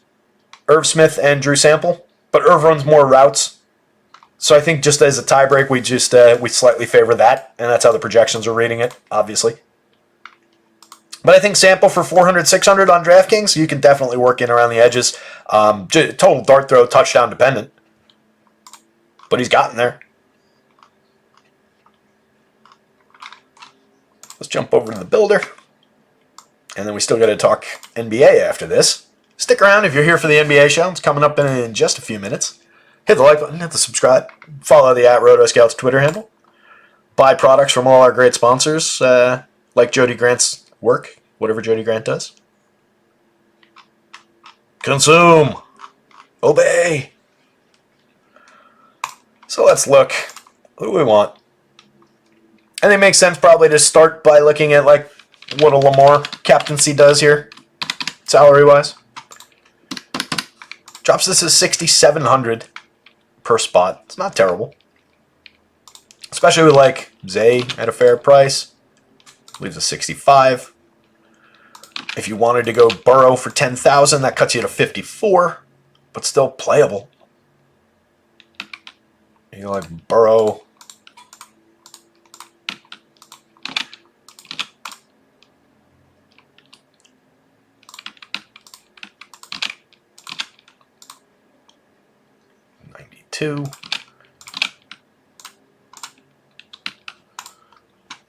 Irv Smith and Drew Sample, but Irv runs more routes. So I think just as a tiebreak, we slightly favor that, and that's how the projections are rating it, obviously. But I think Sample for 400, 600 on DraftKings, you can definitely work in around the edges. Total dart throw, touchdown dependent. But he's gotten there. Let's jump over to the builder. And then we still got to talk NBA after this. Stick around if you're here for the NBA show. It's coming up in just a few minutes. Hit the like button, hit the subscribe. Follow the @RotoScouts Twitter handle. Buy products from all our great sponsors, like Jody Grant's work, whatever Jody Grant does. Consume. Obey. So let's look. What do we want? I think it makes sense probably to start by looking at like what a Lamar captaincy does here, salary-wise. Drops this as $6,700 per spot. It's not terrible. Especially with like Zay at a fair price. Leaves a 65. If you wanted to go Burrow for 10,000, that cuts you to 54, but still playable. You like Burrow.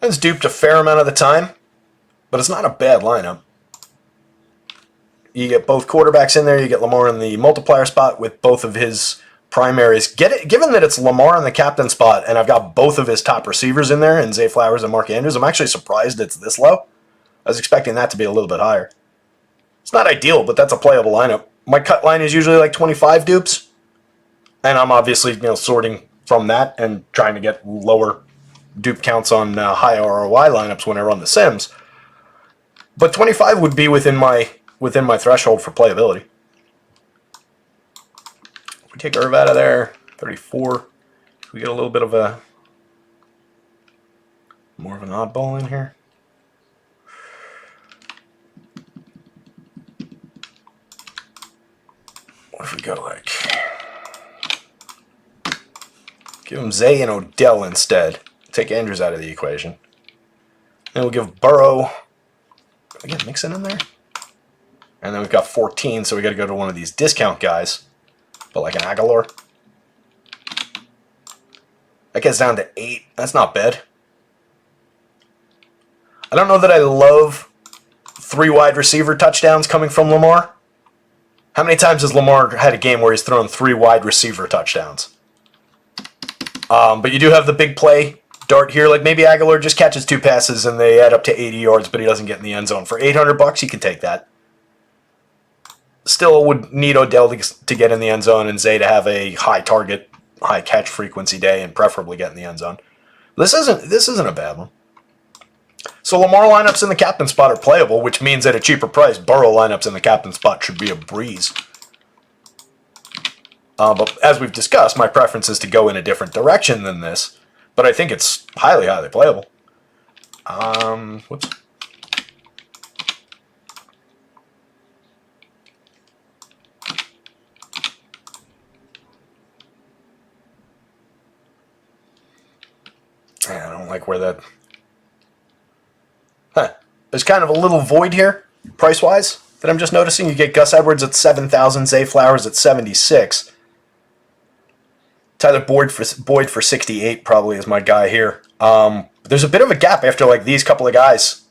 It's duped a fair amount of the time, but it's not a bad lineup. You get both quarterbacks in there. You get Lamar in the multiplier spot with both of his primaries. Given that it's Lamar in the captain spot, and I've got both of his top receivers in there, and Zay Flowers and Mark Andrews, I'm actually surprised it's this low. I was expecting that to be a little bit higher. It's not ideal, but that's a playable lineup. My cut line is usually like 25 dupes. And I'm obviously sorting from that and trying to get lower dupe counts on high ROI lineups when I run the Sims. But 25 would be within my threshold for playability. If we take Irv out of there, 34. We get a little bit of more of an oddball in here. What if we go like... Give him Zay and Odell instead. Take Andrews out of the equation. Then we'll give Burrow... Can we get Mixon in there? And then we've got 14, so we got to go to one of these discount guys. But like an Aguilar. That gets down to 8. That's not bad. I don't know that I love 3 wide receiver touchdowns coming from Lamar. How many times has Lamar had a game where he's thrown 3 wide receiver touchdowns? But you do have the big play dart here. Like maybe Aguilar just catches 2 passes and they add up to 80 yards, but he doesn't get in the end zone. For $800, you can take that. Still would need Odell to get in the end zone and Zay to have a high target, high catch frequency day and preferably get in the end zone. This isn't a bad one. So Lamar lineups in the captain spot are playable, which means at a cheaper price, Burrow lineups in the captain spot should be a breeze. But as we've discussed, my preference is to go in a different direction than this. But I think it's highly, highly playable. Whoops. I don't like where that... There's kind of a little void here, price-wise, that I'm just noticing. You get Gus Edwards at 7,000, Zay Flowers at 76. Tyler Boyd for 68 probably is my guy here. There's a bit of a gap after like these couple of guys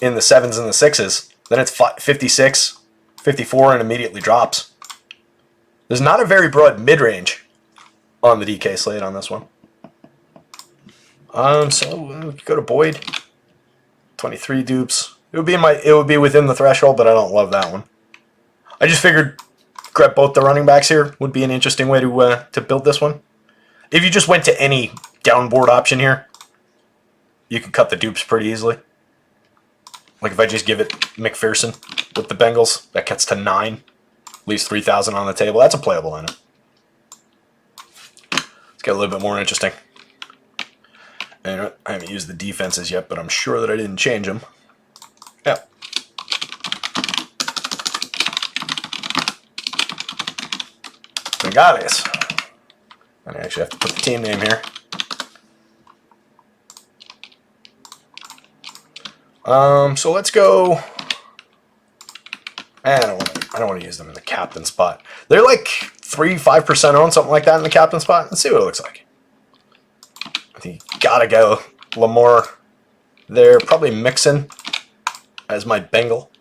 in the 7s and the 6s. Then it's 56, 54, and immediately drops. There's not a very broad mid-range on the DK slate on this one. So we'll go to Boyd. 23 dupes. It would be within the threshold, but I don't love that one. I just figured grab both the running backs here would be an interesting way to build this one. If you just went to any downboard option here, you could cut the dupes pretty easily. Like if I just give it McPherson with the Bengals, that gets to 9, leaves 3,000 on the table. That's a playable lineup. Let's get a little bit more interesting. And I haven't used the defenses yet, but I'm sure that I didn't change them. Yeah. Bengals. And I actually have to put the team name here. So let's go. I don't want to use them in the captain spot. They're like 3-5% owned, something like that in the captain spot. Let's see what it looks like. I think you gotta go Lamar there. Probably Mixon as my Bengal.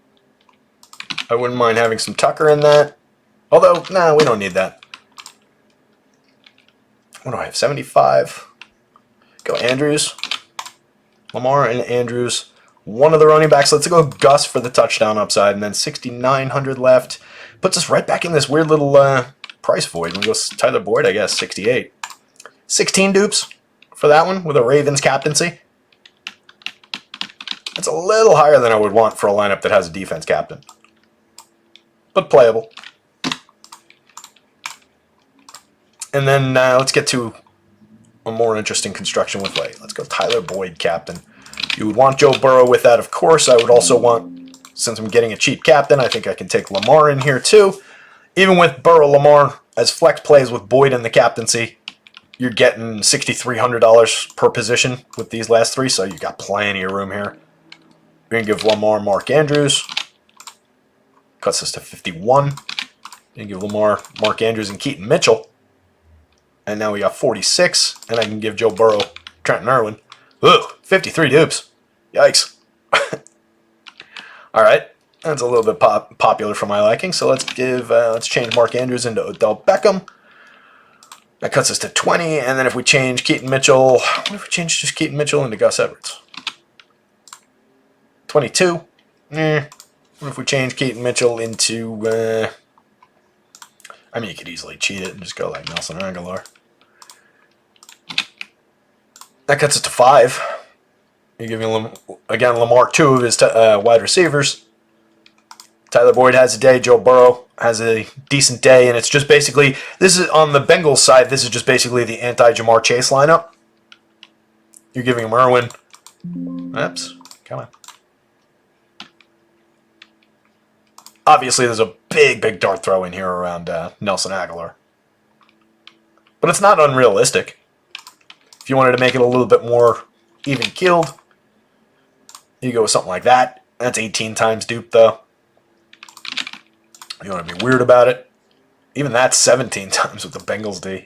I wouldn't mind having some Tucker in that. Although, nah, we don't need that. What do I have? 75. Go Andrews. Lamar and Andrews. One of the running backs. Let's go Gus for the touchdown upside. And then 6,900 left. Puts us right back in this weird little price void. We go Tyler Boyd, I guess, 68. 16 dupes for that one with a Ravens captaincy. That's a little higher than I would want for a lineup that has a defense captain. But playable. And then let's get to a more interesting construction with like, let's go Tyler Boyd captain. You would want Joe Burrow with that, of course. I would also want, since I'm getting a cheap captain, I think I can take Lamar in here too. Even with Burrow, Lamar as flex plays with Boyd in the captaincy, you're getting $6,300 per position with these last 3, so you got plenty of room here. We're going to give Lamar Mark Andrews. Cuts us to 51. And give Lamar Mark Andrews and Keaton Mitchell. And now we got 46. And I can give Joe Burrow Trenton Irwin. Ugh, 53 dupes. Yikes. All right. That's a little bit popular for my liking. So let's change Mark Andrews into Odell Beckham. That cuts us to 20, and then if we change Keaton Mitchell, what if we change just Keaton Mitchell into Gus Edwards? 22. What if we change Keaton Mitchell into, I mean, you could easily cheat it and just go like Nelson Aguilar. That cuts us to 5. You're giving, again, Lamar 2 of his wide receivers. Tyler Boyd has a day. Joe Burrow has a decent day. And it's just basically, this is on the Bengals side, this is just basically the anti-Jamar Chase lineup. You're giving him Irwin. Oops. Come Obviously, there's a big dart throw in here around Nelson Aguilar. But it's not unrealistic. If you wanted to make it a little bit more even-keeled, you go with something like that. That's 18 times dupe, though. You want to be weird about it. Even that's 17 times with the Bengals D.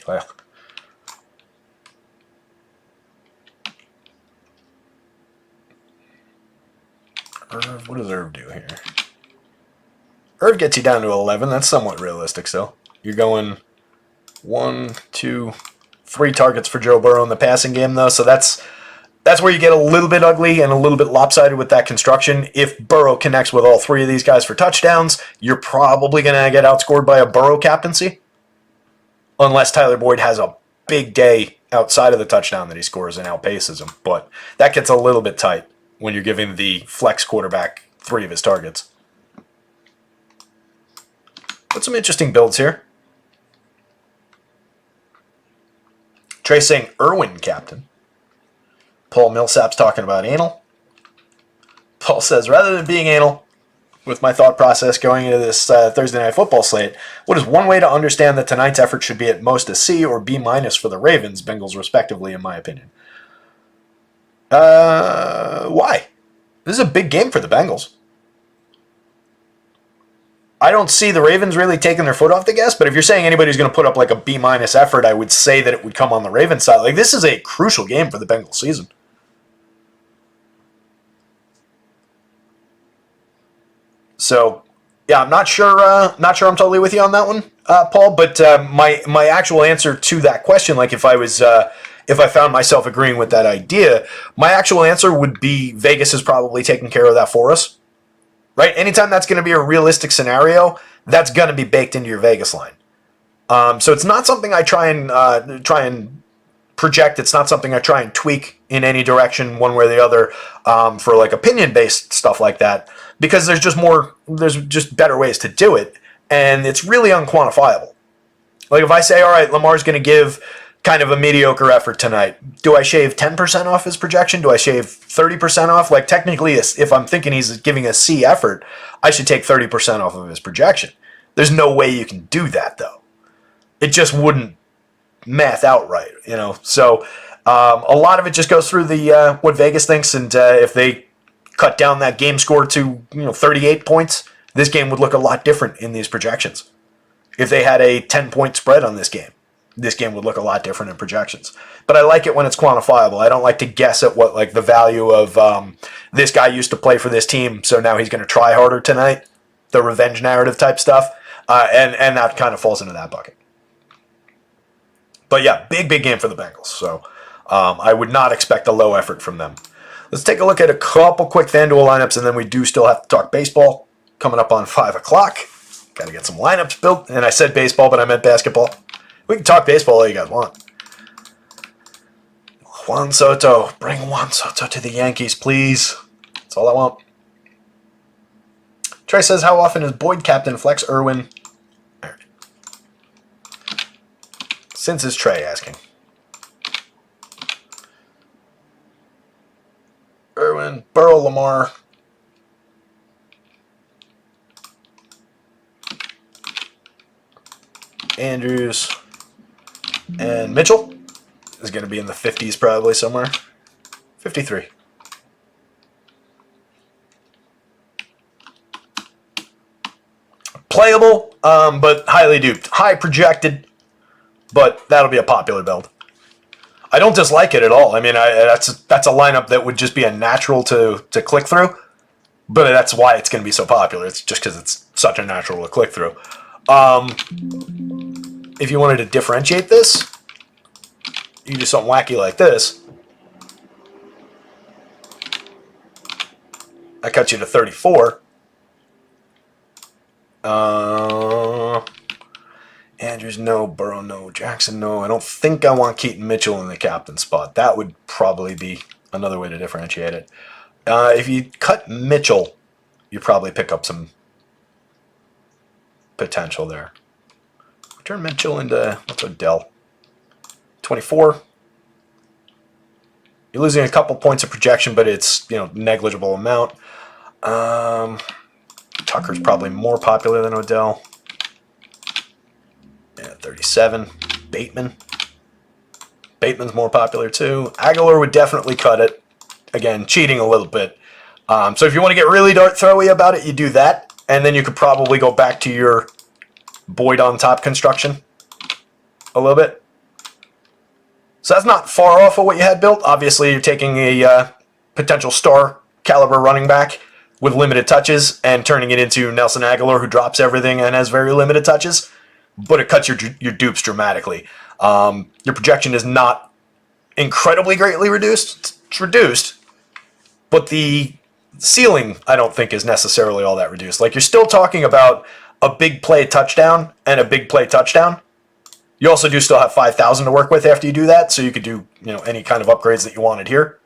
Irv, what does Irv do here? Irv gets you down to 11. That's somewhat realistic still. You're going 1, 2, 3 targets for Joe Burrow in the passing game, though. So that's where you get a little bit ugly and a little bit lopsided with that construction. If Burrow connects with all 3 of these guys for touchdowns, you're probably going to get outscored by a Burrow captaincy. Unless Tyler Boyd has a big day outside of the touchdown that he scores and outpaces him. But that gets a little bit tight when you're giving the flex quarterback 3 of his targets. But some interesting builds here. Trey saying Irwin captain. Paul Millsap's talking about anal. Paul says, rather than being anal with my thought process going into this Thursday Night Football slate, what is one way to understand that tonight's effort should be at most a C or B- for the Ravens, Bengals respectively, in my opinion? Why? This is a big game for the Bengals. I don't see the Ravens really taking their foot off the gas, but if you're saying anybody's going to put up like a B- effort, I would say that it would come on the Ravens side. Like, this is a crucial game for the Bengals season. So, yeah, I'm not sure I'm totally with you on that one, Paul. But my actual answer to that question, like if I found myself agreeing with that idea, my actual answer would be Vegas is probably taking care of that for us, right? Anytime that's going to be a realistic scenario, that's going to be baked into your Vegas line. So it's not something I try and project. It's not something I try and tweak in any direction, one way or the other, for like opinion-based stuff like that. Because there's just better ways to do it, and it's really unquantifiable. Like if I say, all right, Lamar's going to give kind of a mediocre effort tonight, do I shave 10% off his projection? Do I shave 30% off? Like technically, if I'm thinking he's giving a C effort, I should take 30% off of his projection. There's no way you can do that, though. It just wouldn't math out right, you know? So a lot of it just goes through the what Vegas thinks, and if they cut down that game score to 38 points, this game would look a lot different in these projections. If they had a 10-point spread on this game would look a lot different in projections. But I like it when it's quantifiable. I don't like to guess at what like the value of this guy used to play for this team, so now he's going to try harder tonight. The revenge narrative type stuff, and that kind of falls into that bucket. But yeah, big game for the Bengals. So I would not expect a low effort from them. Let's take a look at a couple quick FanDuel lineups, and then we do still have to talk baseball coming up on 5 o'clock. Got to get some lineups built. And I said baseball, but I meant basketball. We can talk baseball all you guys want. Juan Soto. Bring Juan Soto to the Yankees, please. That's all I want. Trey says, how often is Boyd captain flex Irwin? All right. Since is Trey asking. Irwin, Burrow, Lamar. Andrews. And Mitchell is going to be in the 50s probably somewhere. 53. Playable, but highly duped. High projected, but that'll be a popular build. I don't dislike it at all. I mean, that's a lineup that would just be a natural to click through, but that's why it's going to be so popular. It's just because it's such a natural to click through. If you wanted to differentiate this, you do something wacky like this. I cut you to 34. Andrews, no. Burrow, no. Jackson, no. I don't think I want Keaton Mitchell in the captain spot. That would probably be another way to differentiate it. If you cut Mitchell, you probably pick up some potential there. Turn Mitchell into, what's Odell? 24. You're losing a couple points of projection, but it's, negligible amount. Tucker's probably more popular than Odell. Yeah, 37. Bateman. Bateman's more popular too. Aguilar would definitely cut it. Again, cheating a little bit. So if you want to get really dart throwy about it, you do that. And then you could probably go back to your Boyd on top construction a little bit. So that's not far off of what you had built. Obviously, you're taking a potential star caliber running back with limited touches and turning it into Nelson Aguilar, who drops everything and has very limited touches. But it cuts your dupes dramatically. Your projection is not incredibly greatly reduced. It's reduced. But the ceiling, I don't think, is necessarily all that reduced. Like, you're still talking about a big play touchdown and a big play touchdown. You also do still have 5,000 to work with after you do that, so you could do, you know, any kind of upgrades that you wanted here.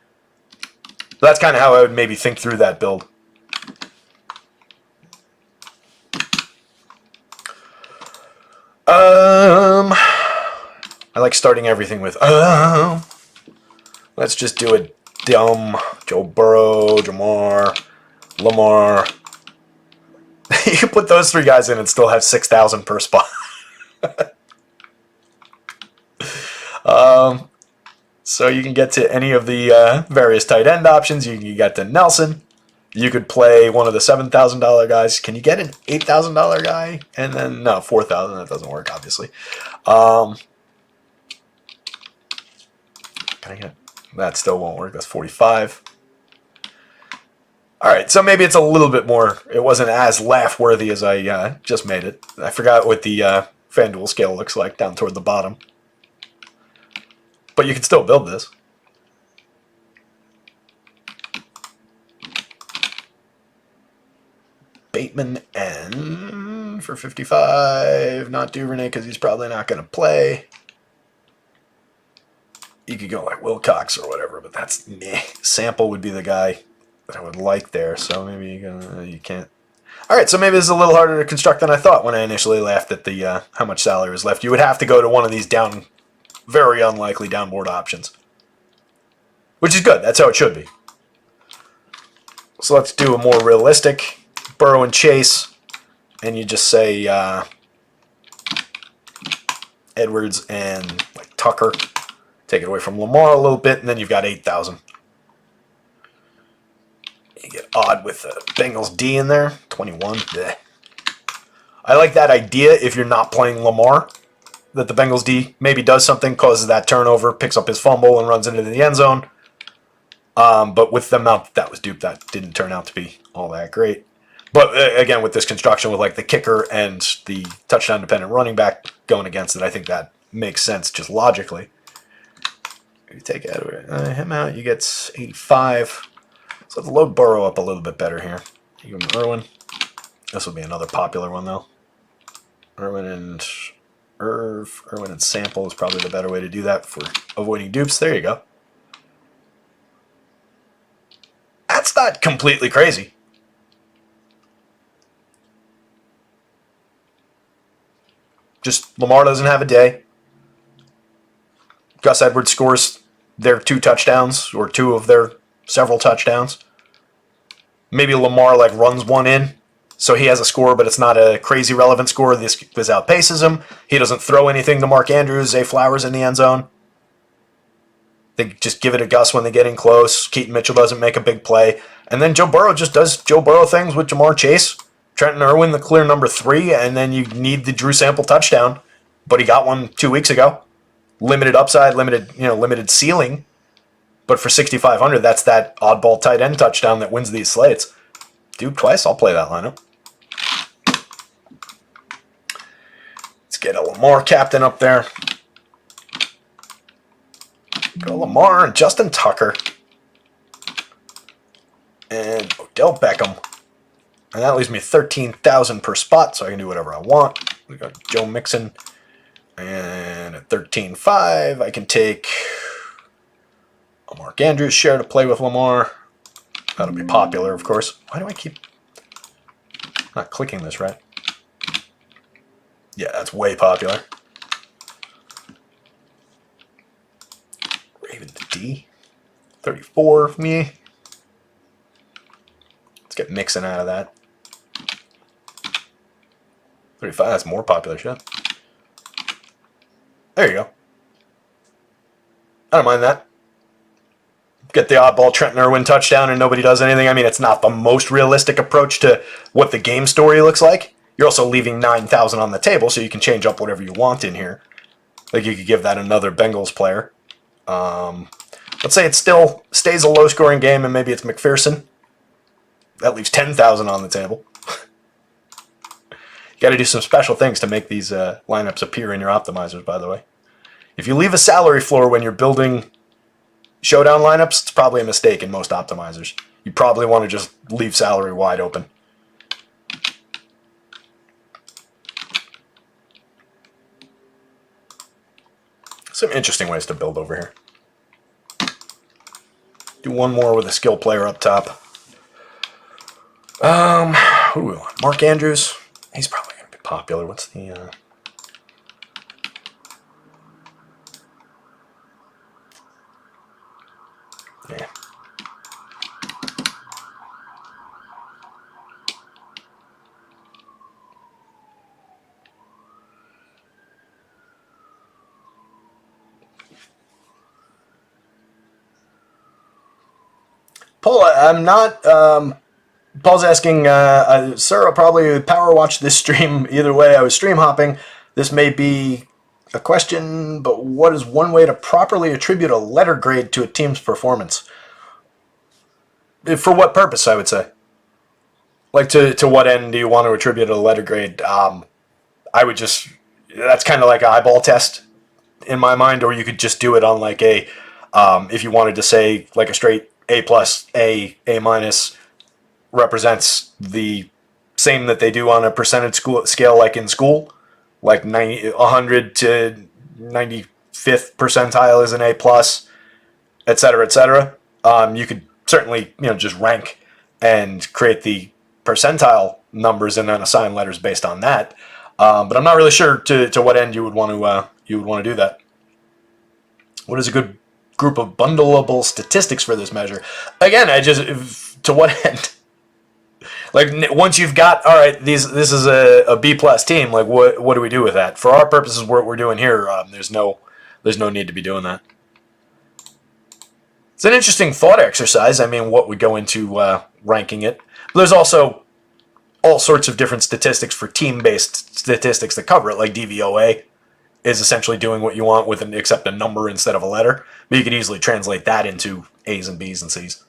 That's kind of how I would maybe think through that build. I like starting everything with Let's just do a dumb Joe Burrow, Jamar, Lamar. You can put those three guys in and still have 6,000 per spot. So you can get to any of the various tight end options. You can get to Nelson. You could play one of the $7,000 guys. Can you get an $8,000 guy? And then, no, 4,000. That doesn't work, obviously. Can I get... That still won't work. That's 45. All right, so maybe it's a little bit more. It wasn't as laugh-worthy as I just made it. I forgot what the FanDuel scale looks like down toward the bottom. But you can still build this. Bateman and for 55. Not Duvernay because he's probably not going to play. You could go like Wilcox or whatever, but that's meh. Sample would be the guy that I would like there, so maybe you can't. All right, so maybe this is a little harder to construct than I thought when I initially laughed at the how much salary was left. You would have to go to one of these very unlikely downboard options, which is good. That's how it should be. So let's do a more realistic Burrow and Chase, and you just say Edwards and like Tucker. Take it away from Lamar a little bit, and then you've got 8,000. You get odd with the Bengals D in there, 21. Bleh. I like that idea if you're not playing Lamar, that the Bengals D maybe does something, causes that turnover, picks up his fumble, and runs into the end zone. But with the amount that was duped, that didn't turn out to be all that great. But again, with this construction, with like the kicker and the touchdown-dependent running back going against it, I think that makes sense just logically. You take him out, you get 85. So let's load Burrow up a little bit better here. You give him Irwin. This would be another popular one, though. Irwin and Irwin and Sample is probably the better way to do that for avoiding dupes. There you go. That's not completely crazy. Just Lamar doesn't have a day. Gus Edwards scores their 2 touchdowns or 2 of their several touchdowns. Maybe Lamar like runs one in, so he has a score, but it's not a crazy relevant score. This outpaces him. He doesn't throw anything to Mark Andrews, Zay Flowers in the end zone. They just give it to Gus when they get in close. Keaton Mitchell doesn't make a big play. And then Joe Burrow just does Joe Burrow things with Jamar Chase. Trenton Irwin, the clear number 3, and then you need the Drew Sample touchdown. But he got one 2 weeks ago. Limited upside, limited ceiling. But for 6,500, that's that oddball tight end touchdown that wins these slates. Dude, twice, I'll play that lineup. Let's get a Lamar captain up there. Go Lamar and Justin Tucker. And Odell Beckham. And that leaves me 13,000 per spot, so I can do whatever I want. We got Joe Mixon. And at 13.5, I can take a Mark Andrews share to play with Lamar. That'll be popular, of course. Why do I keep not clicking this right? Yeah, that's way popular. Raven D. 34 for me. Let's get Mixon out of that. 35, that's more popular shit. There you go. I don't mind that. Get the oddball Trenton Irwin touchdown and nobody does anything. I mean, it's not the most realistic approach to what the game story looks like. You're also leaving 9,000 on the table, so you can change up whatever you want in here. Like, you could give that another Bengals player. Let's say it still stays a low-scoring game, and maybe it's McPherson. That leaves 10,000 on the table. You got to do some special things to make these lineups appear in your optimizers, by the way. If you leave a salary floor when you're building showdown lineups, it's probably a mistake in most optimizers. You probably want to just leave salary wide open. Some interesting ways to build over here. Do one more with a skill player up top. Who do we want? Mark Andrews. He's probably going to be popular. What's the... Yeah. Paul, I'm not... Paul's asking, sir, I'll probably power watch this stream either way. I was stream hopping. This may be a question, but what is one way to properly attribute a letter grade to a team's performance? For what purpose, I would say? Like, to what end do you want to attribute a letter grade? I would just... That's kind of like an eyeball test in my mind, or you could just do it on like a... if you wanted to say like a straight A+, A minus represents the same that they do on a percentage scale like in school. Like 100 to 95th percentile is an A+, et cetera, et cetera. You could certainly, just rank and create the percentile numbers and then assign letters based on that. But I'm not really sure to what end you would want to do that. What is a good group of bundleable statistics for this measure? Again, to what end? Like, once you've got, all right, this is a B+ team, like, what do we do with that? For our purposes, what we're doing here, there's no need to be doing that. It's an interesting thought exercise. I mean, what would go into ranking it? But there's also all sorts of different statistics for team-based statistics that cover it, like DVOA is essentially doing what you want with except a number instead of a letter. But you could easily translate that into A's and B's and C's.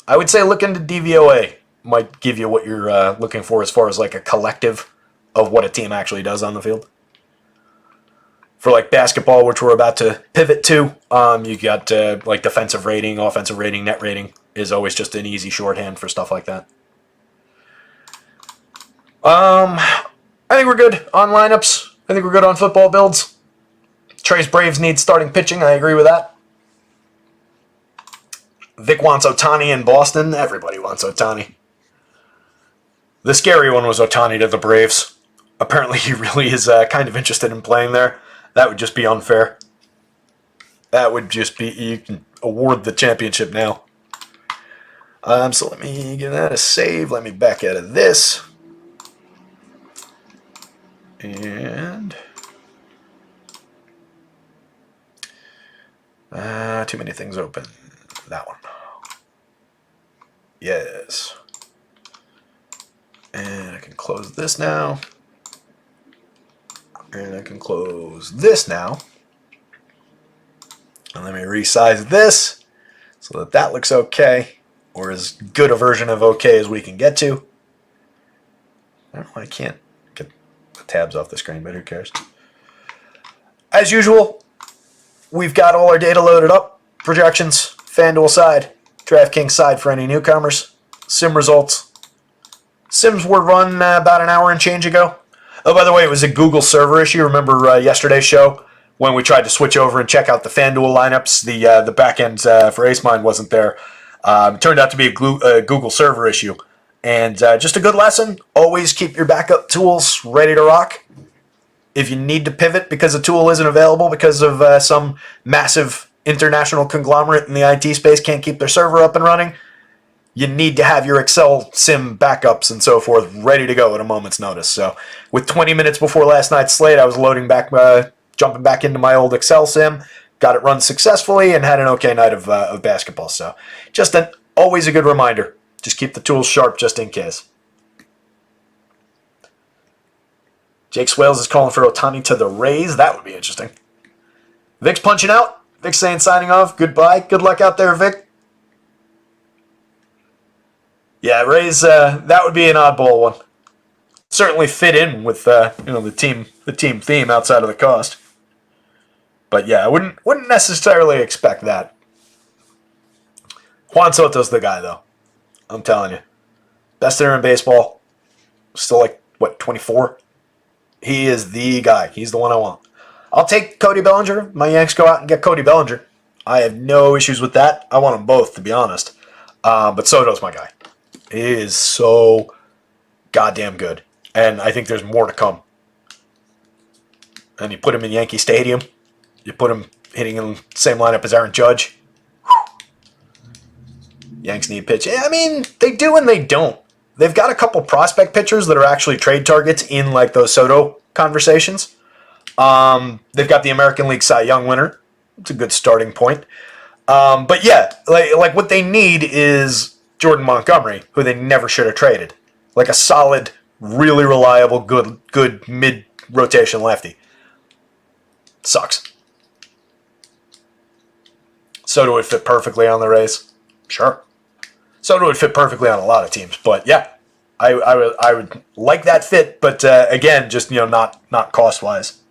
I would say look into DVOA. Might give you what you're looking for as far as like a collective of what a team actually does on the field. For like basketball, which we're about to pivot to, you got like defensive rating, offensive rating, net rating is always just an easy shorthand for stuff like that. I think we're good on lineups. I think we're good on football builds. Trey's Braves need starting pitching. I agree with that. Vic wants Ohtani in Boston. Everybody wants Ohtani. The scary one was Ohtani to the Braves. Apparently he really is kind of interested in playing there. That would just be unfair. That would just be... You can award the championship now. So let me give that a save. Let me back out of this. And... too many things open. That one. Yes. And I can close this now. And I can close this now. And let me resize this so that that looks okay, or as good a version of okay as we can get to. I don't know, I can't get the tabs off the screen, but who cares? As usual, we've got all our data loaded up. Projections, FanDuel side, DraftKings side for any newcomers, sim results. Sims were run about an hour and change ago. Oh, by the way, it was a Google server issue. Remember yesterday's show when we tried to switch over and check out the FanDuel lineups? The back end for AceMind wasn't there. It turned out to be a Google server issue. And just a good lesson, always keep your backup tools ready to rock. If you need to pivot because a tool isn't available because of some massive international conglomerate in the IT space can't keep their server up and running, you need to have your Excel sim backups and so forth ready to go at a moment's notice. So with 20 minutes before last night's slate, I was loading back, jumping back into my old Excel sim, got it run successfully, and had an okay night of basketball. So just always a good reminder. Just keep the tools sharp just in case. Jake Swales is calling for Ohtani to the Rays. That would be interesting. Vic's punching out. Vic's saying signing off. Goodbye. Good luck out there, Vic. Yeah, Rays. That would be an oddball one. Certainly fit in with the team theme outside of the cost. But yeah, I wouldn't necessarily expect that. Juan Soto's the guy, though. I'm telling you, best hitter in baseball. Still like what, 24? He is the guy. He's the one I want. I'll take Cody Bellinger. My Yanks go out and get Cody Bellinger. I have no issues with that. I want them both, to be honest. But Soto's my guy. He is so goddamn good. And I think there's more to come. And you put him in Yankee Stadium. You put him hitting in the same lineup as Aaron Judge. Yanks need pitch. I mean, they do and they don't. They've got a couple prospect pitchers that are actually trade targets in like those Soto conversations. They've got the American League Cy Young winner. It's a good starting point. But yeah, like what they need is Jordan Montgomery, who they never should have traded. Like a solid, really reliable, good mid-rotation lefty. Sucks. Soto would fit perfectly on the Rays. Sure. Soto would fit perfectly on a lot of teams, but yeah, I would like that fit, but again, just not cost wise,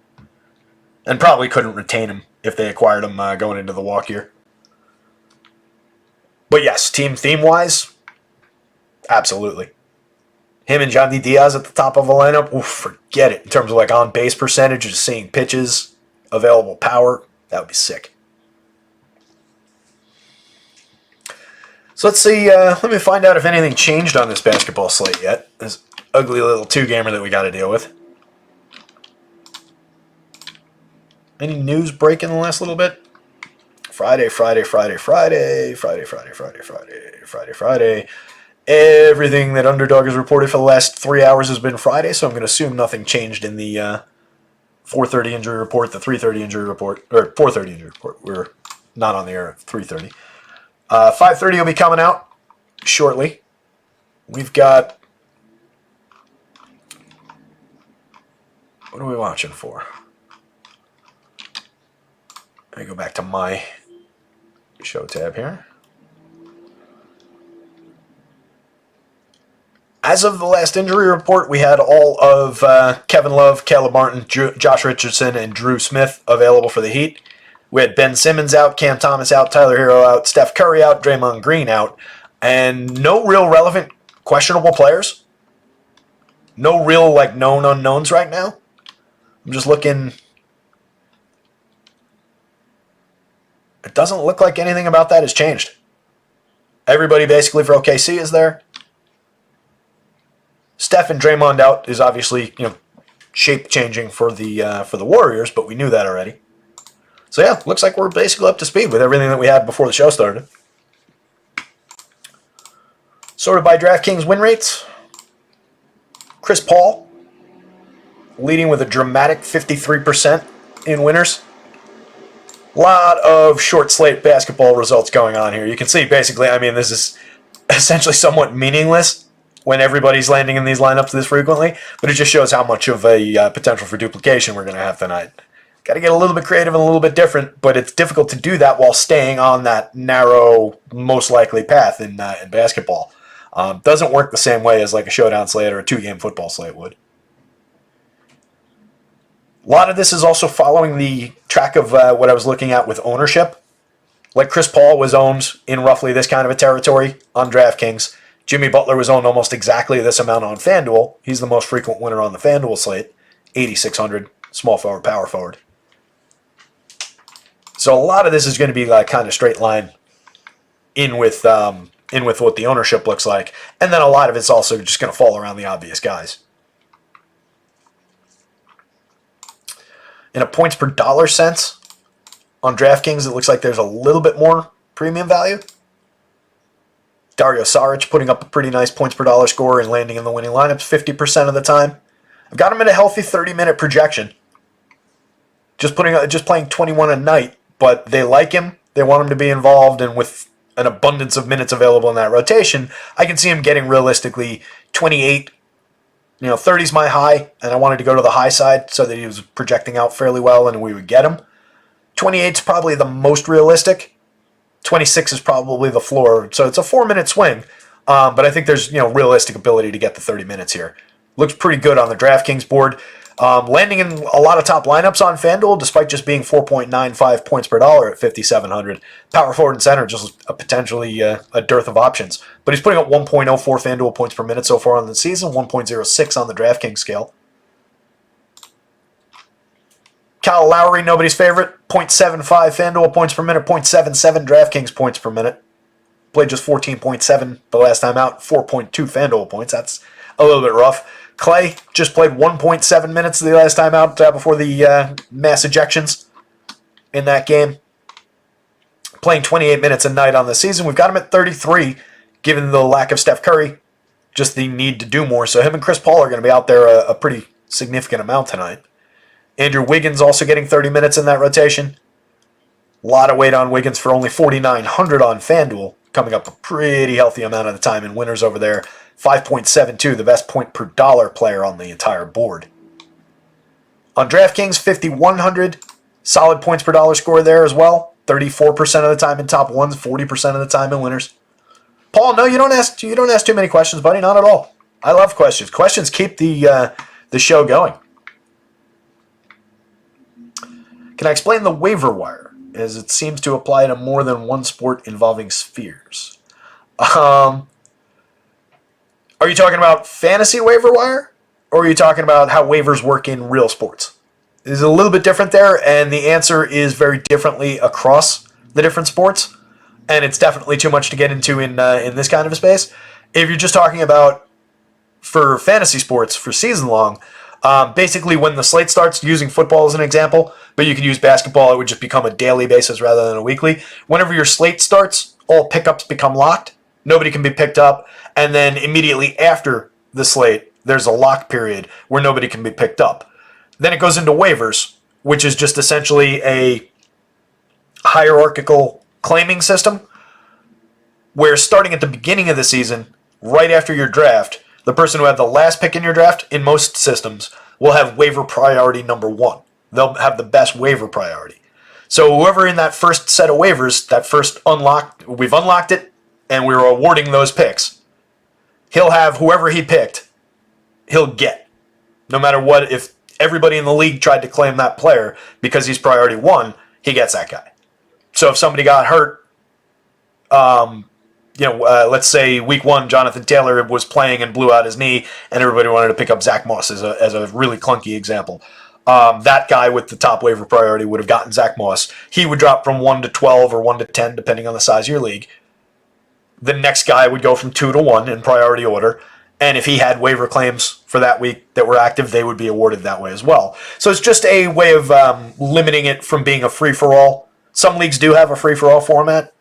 and probably couldn't retain him if they acquired him going into the walk year. But yes, team theme wise, absolutely. Him and Johnny Diaz at the top of a lineup, oof, forget it. In terms of like on base percentage, just seeing pitches, available power, that would be sick. So let's see, let me find out if anything changed on this basketball slate yet. This ugly little two-gamer that we got to deal with. Any news break in the last little bit? Friday. Everything that Underdog has reported for the last 3 hours has been Friday, so I'm going to assume nothing changed in the 4:30 injury report, the 3:30 injury report, or 4:30 injury report. We're not on the air at 3:30. 5:30 will be coming out shortly. We've got... What are we watching for? Let me go back to my show tab here. As of the last injury report, we had all of Kevin Love, Caleb Martin, Josh Richardson, and Drew Smith available for the Heat. We had Ben Simmons out, Cam Thomas out, Tyler Hero out, Steph Curry out, Draymond Green out, and no real relevant questionable players. No real like known unknowns right now. I'm just looking. It doesn't look like anything about that has changed. Everybody basically for OKC is there. Steph and Draymond out is obviously shape changing for the Warriors, but we knew that already. So yeah, looks like we're basically up to speed with everything that we had before the show started. Sorted by DraftKings win rates. Chris Paul leading with a dramatic 53% in winners. A lot of short slate basketball results going on here. You can see basically, I mean, this is essentially somewhat meaningless when everybody's landing in these lineups this frequently, but it just shows how much of a potential for duplication we're going to have tonight. Got to get a little bit creative and a little bit different, but it's difficult to do that while staying on that narrow, most likely path in basketball. Doesn't work the same way as like a showdown slate or a two-game football slate would. A lot of this is also following the track of what I was looking at with ownership. Like Chris Paul was owned in roughly this kind of a territory on DraftKings. Jimmy Butler was owned almost exactly this amount on FanDuel. He's the most frequent winner on the FanDuel slate, 8,600, small forward, power forward. So a lot of this is going to be like kind of straight line in with what the ownership looks like, and then a lot of it's also just going to fall around the obvious guys. In a points per dollar sense, on DraftKings, it looks like there's a little bit more premium value. Dario Saric putting up a pretty nice points per dollar score and landing in the winning lineups 50% of the time. I've got him in a healthy 30-minute projection. Just playing 21 a night, but they like him. They want him to be involved, and with an abundance of minutes available in that rotation, I can see him getting realistically 28. 30's my high, and I wanted to go to the high side so that he was projecting out fairly well and we would get him. 28's probably the most realistic. 26 is probably the floor, so it's a 4-minute swing. But I think there's realistic ability to get the 30 minutes here. Looks pretty good on the DraftKings board. Landing in a lot of top lineups on FanDuel, despite just being 4.95 points per dollar at 5,700. Power forward and center, just potentially a dearth of options. But he's putting up 1.04 FanDuel points per minute so far on the season, 1.06 on the DraftKings scale. Kyle Lowry, nobody's favorite, 0.75 FanDuel points per minute, 0.77 DraftKings points per minute. Played just 14.7 the last time out, 4.2 FanDuel points. That's a little bit rough. Clay just played 1.7 minutes the last time out before the mass ejections in that game. Playing 28 minutes a night on the season. We've got him at 33, given the lack of Steph Curry, just the need to do more. So him and Chris Paul are going to be out there a pretty significant amount tonight. Andrew Wiggins also getting 30 minutes in that rotation. A lot of weight on Wiggins for only 4,900 on FanDuel, coming up a pretty healthy amount of the time in winners over there. 5.72, the best point per dollar player on the entire board. On DraftKings, 5,100, solid points per dollar score there as well. 34% of the time in top ones, 40% of the time in winners. Paul, no, you don't ask too many questions, buddy. Not at all. I love questions. Questions keep the show going. Can I explain the waiver wire, as it seems to apply to more than one sport involving spheres? Are you talking about fantasy waiver wire, or are you talking about how waivers work in real sports? It's a little bit different there, and the answer is very differently across the different sports, and it's definitely too much to get into in this kind of a space. If you're just talking about for fantasy sports for season long, basically when the slate starts, using football as an example, but you could use basketball, it would just become a daily basis rather than a weekly. Whenever your slate starts, all pickups become locked. Nobody can be picked up. And then immediately after the slate, there's a lock period where nobody can be picked up. Then it goes into waivers, which is just essentially a hierarchical claiming system where starting at the beginning of the season, right after your draft, the person who had the last pick in your draft, in most systems, will have waiver priority number 1. They'll have the best waiver priority. So whoever in that first set of waivers, that first we've unlocked it, and we were awarding those picks, he'll have whoever he picked, he'll get. No matter what, if everybody in the league tried to claim that player because he's priority 1, he gets that guy. So if somebody got hurt, let's say week 1, Jonathan Taylor was playing and blew out his knee, and everybody wanted to pick up Zach Moss as a really clunky example. That guy with the top waiver priority would have gotten Zach Moss. He would drop from 1 to 12 or 1 to 10, depending on the size of your league. The next guy would go from 2 to 1 in priority order. And if he had waiver claims for that week that were active, they would be awarded that way as well. So it's just a way of limiting it from being a free-for-all. Some leagues do have a free-for-all format.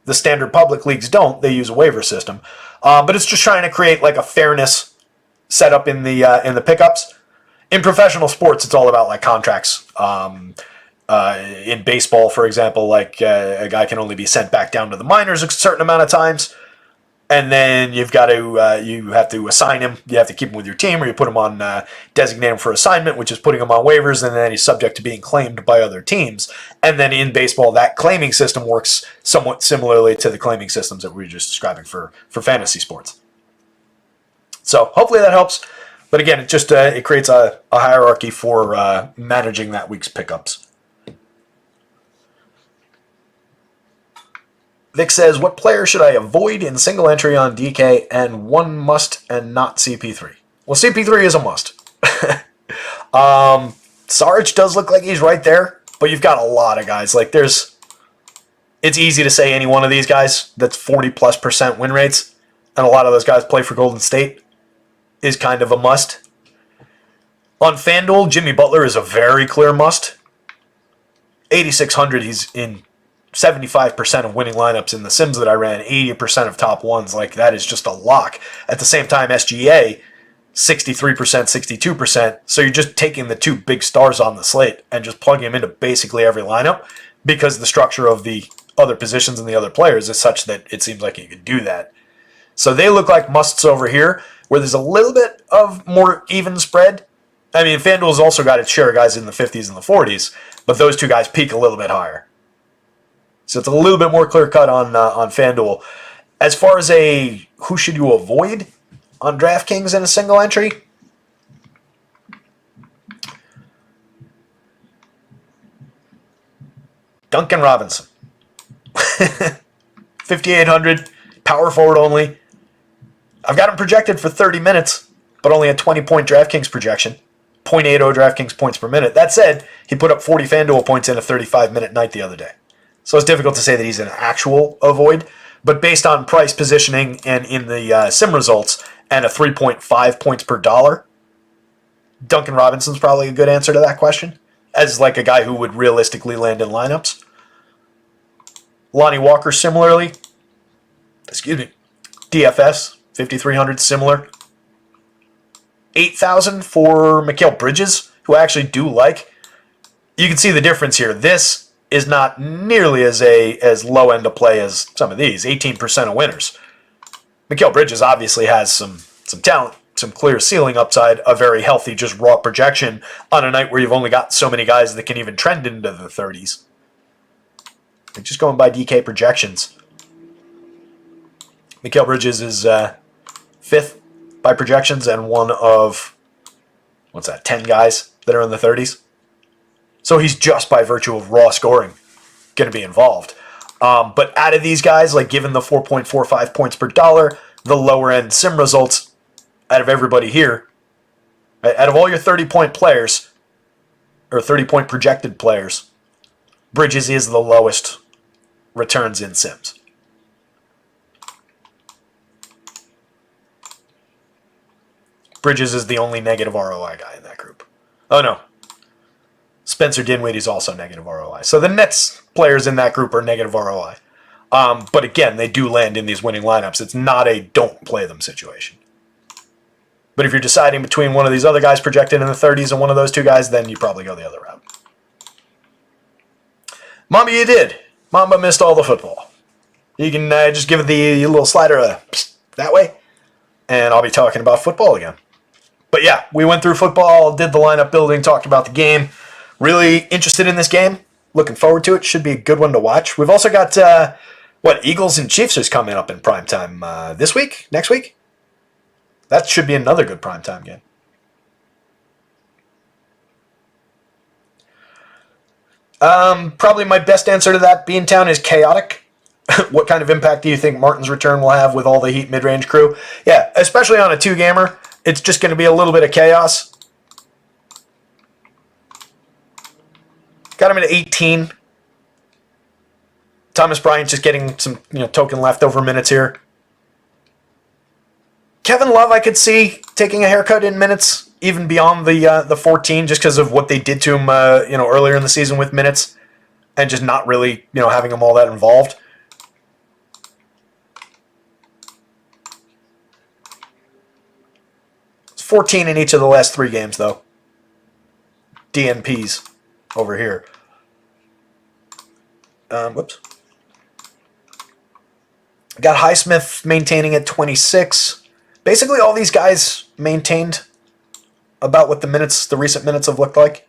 The standard public leagues don't. They use a waiver system. But it's just trying to create like a fairness setup in the pickups. In professional sports, it's all about like contracts. In baseball, for example, like a guy can only be sent back down to the minors a certain amount of times, and then you have to assign him. You have to keep him with your team, or you put him on designate him for assignment, which is putting him on waivers, and then he's subject to being claimed by other teams. And then in baseball, that claiming system works somewhat similarly to the claiming systems that we were just describing for fantasy sports. So hopefully that helps. But again, it creates a hierarchy for managing that week's pickups. Vic says, what player should I avoid in single entry on DK and one must and not CP3? Well, CP3 is a must. Sarge does look like he's right there, but you've got a lot of guys. Like it's easy to say any one of these guys that's 40+% win rates, and a lot of those guys play for Golden State, is kind of a must. On FanDuel, Jimmy Butler is a very clear must. 8,600, he's in 75% of winning lineups in the Sims that I ran, 80% of top ones. Like, that is just a lock. At the same time, SGA, 63%, 62%. So you're just taking the two big stars on the slate and just plugging them into basically every lineup because the structure of the other positions and the other players is such that it seems like you could do that. So they look like musts over here, where there's a little bit of more even spread. I mean, FanDuel's also got its share of guys in the 50s and the 40s, but those two guys peak a little bit higher. So it's a little bit more clear-cut on FanDuel. As far as who should you avoid on DraftKings in a single entry? Duncan Robinson. 5,800, power forward only. I've got him projected for 30 minutes, but only a 20-point DraftKings projection. 0.80 DraftKings points per minute. That said, he put up 40 FanDuel points in a 35-minute night the other day. So it's difficult to say that he's an actual avoid, but based on price positioning and in the sim results and a 3.5 points per dollar, Duncan Robinson's probably a good answer to that question, as like a guy who would realistically land in lineups. Lonnie Walker, similarly. DFS, 5,300, similar. 8,000 for Mikal Bridges, who I actually do like. You can see the difference here. This is not nearly as low end a play as some of these. 18% of winners. Mikal Bridges obviously has some talent, some clear ceiling upside, a very healthy, just raw projection on a night where you've only got so many guys that can even trend into the 30s. Just going by DK projections. Mikal Bridges is fifth by projections and one of, 10 guys that are in the 30s. So he's just by virtue of raw scoring going to be involved. But out of these guys, like given the 4.45 points per dollar, the lower end sim results out of everybody here, right, out of all your 30-point players, or 30-point projected players, Bridges is the lowest returns in sims. Bridges is the only negative ROI guy in that group. Oh, no. Spencer Dinwiddie's also negative ROI. So the Nets players in that group are negative ROI. But again, they do land in these winning lineups. It's not a don't play them situation. But if you're deciding between one of these other guys projected in the 30s and one of those two guys, then you probably go the other route. Mamba, you did. Mamba missed all the football. You can just give it the little slider that way, and I'll be talking about football again. But yeah, we went through football, did the lineup building, talked about the game. Really interested in this game. Looking forward to it. Should be a good one to watch. We've also got, Eagles and Chiefs is coming up in primetime this week? Next week? That should be another good primetime game. Probably my best answer to that, Beantown, is chaotic. What kind of impact do you think Martin's return will have with all the Heat mid-range crew? Yeah, especially on a two-gamer, it's just going to be a little bit of chaos. Got him at 18. Thomas Bryant just getting some token leftover minutes here. Kevin Love, I could see taking a haircut in minutes, even beyond the 14, just because of what they did to him earlier in the season with minutes, and just not really having him all that involved. It's 14 in each of the last 3 games, though. DNPs over here. Whoops. Got Highsmith maintaining at 26. Basically, all these guys maintained about what the recent minutes have looked like.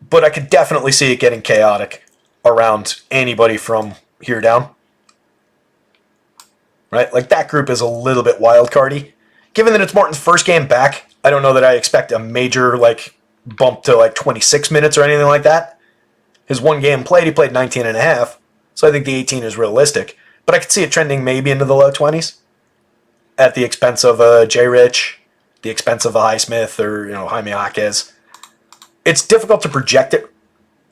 But I could definitely see it getting chaotic around anybody from here down. Right? Like, that group is a little bit wildcardy. Given that it's Martin's first game back, I don't know that I expect a major, bump to, 26 minutes or anything like that. His one game played, he played 19 and a half. So I think the 18 is realistic. But I could see it trending maybe into the low 20s at the expense of J. Rich, the expense of a Highsmith or Jaime Jaquez. It's difficult to project it,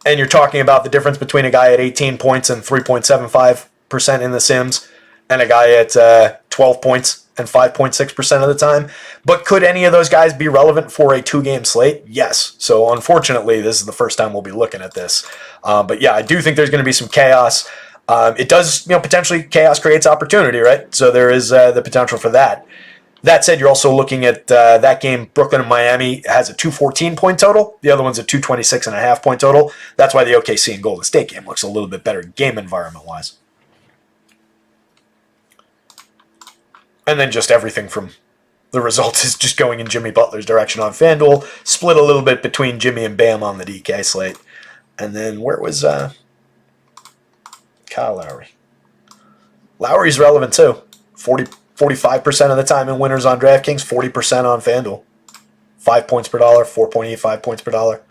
and you're talking about the difference between a guy at 18 points and 3.75% in the Sims and a guy at 12 points and 5.6% of the time. But could any of those guys be relevant for a 2-game slate? Yes. So unfortunately, this is the first time we'll be looking at this. But yeah, I do think there's going to be some chaos. It does, potentially chaos creates opportunity, right? So there is the potential for that. That said, you're also looking at that game. Brooklyn and Miami has a 214 point total. The other one's a 226.5 point total. That's why the OKC and Golden State game looks a little bit better game environment wise. And then just everything from the results is just going in Jimmy Butler's direction on FanDuel. Split a little bit between Jimmy and Bam on the DK slate. And then where was Kyle Lowry? Lowry's relevant too. 45% of the time in winners on DraftKings, 40% on FanDuel. 5 points per dollar, 4.85 points per dollar.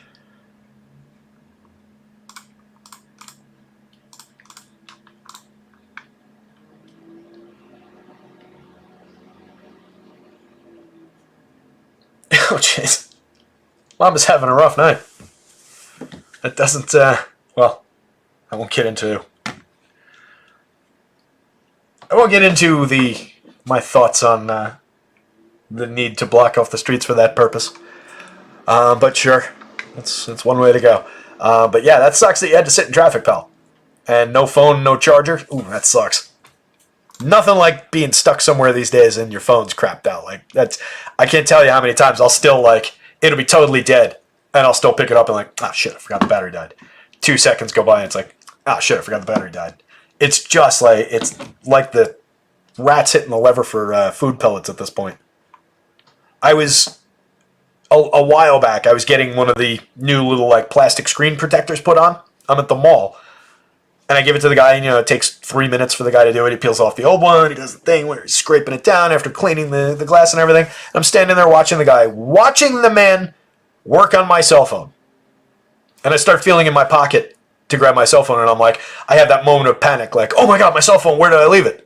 Oh, jeez. Mama's having a rough night. It doesn't, well, I won't get into my thoughts on the need to block off the streets for that purpose. But sure, it's one way to go. But yeah, that sucks that you had to sit in traffic, pal. And no phone, no charger. Ooh, that sucks. Nothing like being stuck somewhere these days and your phone's crapped out. Like I can't tell you how many times I'll still it'll be totally dead, and I'll still pick it up and ah, shit, I forgot the battery died. 2 seconds go by and it's like, ah, shit, I forgot the battery died. It's just it's like the rats hitting the lever for food pellets at this point. I was a while back. I was getting one of the new little plastic screen protectors put on. I'm at the mall. And I give it to the guy, and it takes 3 minutes for the guy to do it. He peels off the old one. He does the thing where he's scraping it down after cleaning the glass and everything. I'm standing there watching the man work on my cell phone. And I start feeling in my pocket to grab my cell phone, and I'm like, I have that moment of panic, oh my God, my cell phone, where did I leave it?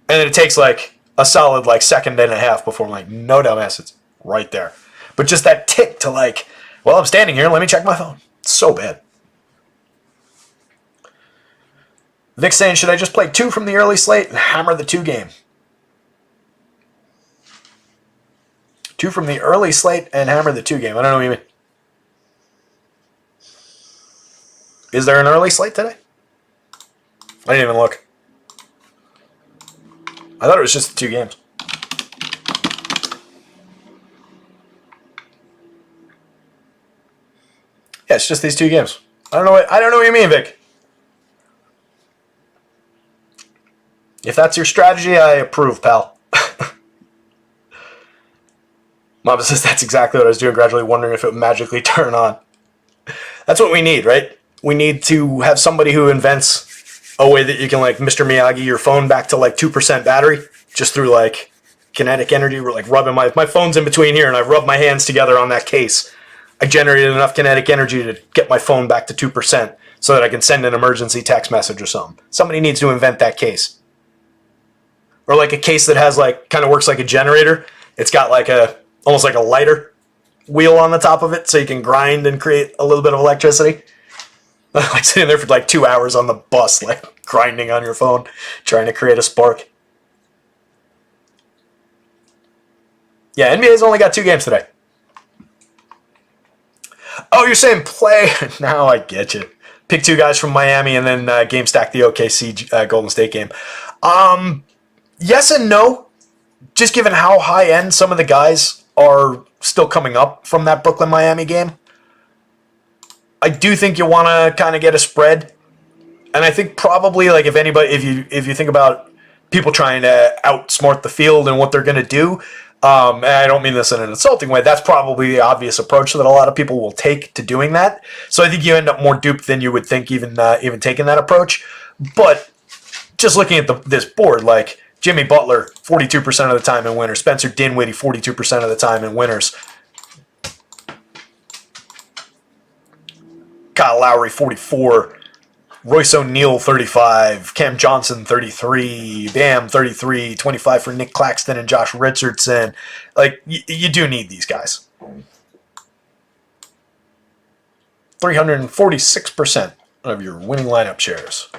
And then it takes a solid second and a half before I'm like, no dumbass, it's right there. But just that tick to well, I'm standing here, let me check my phone. It's so bad. Vic's saying, should I just play 2 from the early slate and hammer the 2 game? 2 from the early slate and hammer the 2 game. I don't know what you mean. Is there an early slate today? I didn't even look. I thought it was just the 2 games. Yeah, it's just these 2 games. I don't know what you mean, Vic. If that's your strategy, I approve, pal. Mom says that's exactly what I was doing, gradually wondering if it would magically turn on. That's what we need, right? We need to have somebody who invents a way that you can, Mr. Miyagi, your phone back to, 2% battery, just through, kinetic energy. We're, rubbing my phone's in between here, and I rub my hands together on that case. I generated enough kinetic energy to get my phone back to 2% so that I can send an emergency text message or something. Somebody needs to invent that case. Or a case that has kind of works like a generator. It's got almost like a lighter wheel on the top of it so you can grind and create a little bit of electricity. Sitting there for 2 hours on the bus, grinding on your phone, trying to create a spark. Yeah, NBA's only got 2 games today. Oh, you're saying play? Now I get you. Pick 2 guys from Miami and then game stack the OKC Golden State game. Yes and no. Just given how high end some of the guys are still coming up from that Brooklyn-Miami game, I do think you want to kind of get a spread. And I think probably if you think about people trying to outsmart the field and what they're going to do, and I don't mean this in an insulting way, that's probably the obvious approach that a lot of people will take to doing that. So I think you end up more duped than you would think even taking that approach. But just looking at this board, Jimmy Butler, 42% of the time in winners. Spencer Dinwiddie, 42% of the time in winners. Kyle Lowry, 44. Royce O'Neal, 35. Cam Johnson, 33. Bam, 33. 25 for Nick Claxton and Josh Richardson. You do need these guys. 346% of your winning lineup. shares.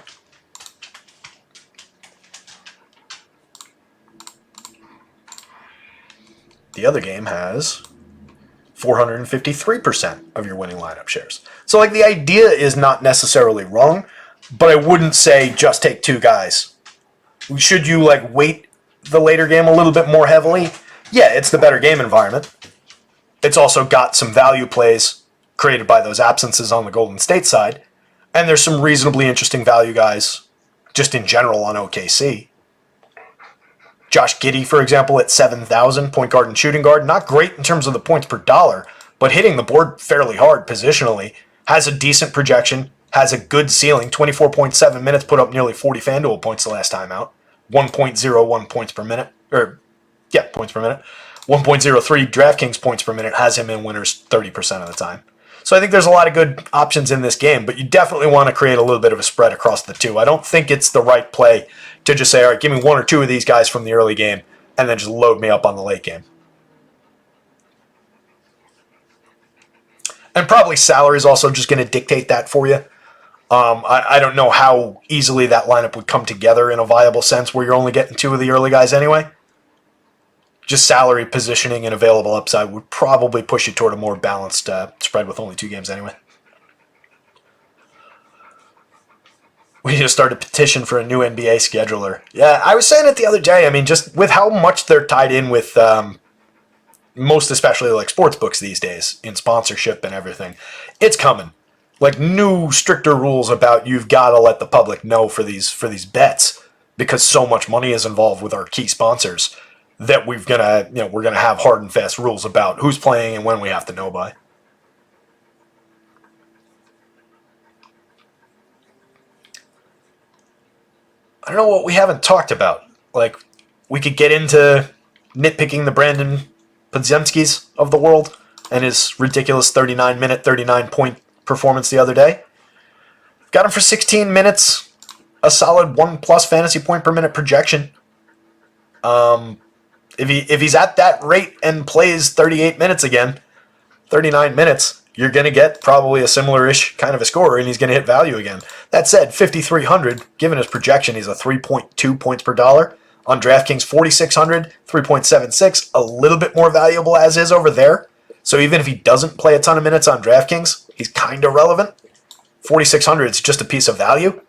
The other game has 453% of your winning lineup shares. So, like, the idea is not necessarily wrong, but I wouldn't say just take two guys. Should you, like, weight the later game a little bit more heavily? Yeah, it's the better game environment. It's also got some value plays created by those absences on the Golden State side. And there's some reasonably interesting value guys just in general on OKC. Josh Giddey, for example, at 7,000, point guard and shooting guard. Not great in terms of the points per dollar, but hitting the board fairly hard positionally. Has a decent projection, has a good ceiling. 24.7 minutes, put up nearly 40 FanDuel points the last time out. 1.01 points per minute. Points per minute. 1.03 DraftKings points per minute has him in winners 30% of the time. So I think there's a lot of good options in this game, but you definitely want to create a little bit of a spread across the two. I don't think it's the right play to just say, all right, give me one or two of these guys from the early game and then just load me up on the late game. And probably salary is also just going to dictate that for you. I don't know how easily that lineup would come together in a viable sense where you're only getting two of the early guys anyway. Just salary, positioning, and available upside would probably push you toward a more balanced spread with only two games anyway. We need to start a petition for a new NBA scheduler. Yeah, I was saying it the other day. I mean, just with how much they're tied in with most especially like sports books these days in sponsorship and everything, it's coming. Like new stricter rules about you've got to let the public know for these bets because so much money is involved with our key sponsors that we're gonna have hard and fast rules about who's playing and when we have to know by. I don't know what we haven't talked about. Like, we could get into nitpicking the Brandon Podziemskis of the world and his ridiculous 39-minute, 39-point performance the other day. Got him for 16 minutes, a solid 1+ fantasy point per minute projection. If he's at that rate and plays 38 minutes again, 39 minutes, you're going to get probably a similar-ish kind of a score, and he's going to hit value again. That said, 5,300, given his projection, he's a 3.2 points per dollar. On DraftKings, 4,600, 3.76, a little bit more valuable as is over there. So even if he doesn't play a ton of minutes on DraftKings, he's kind of relevant. 4,600 is just a piece of value.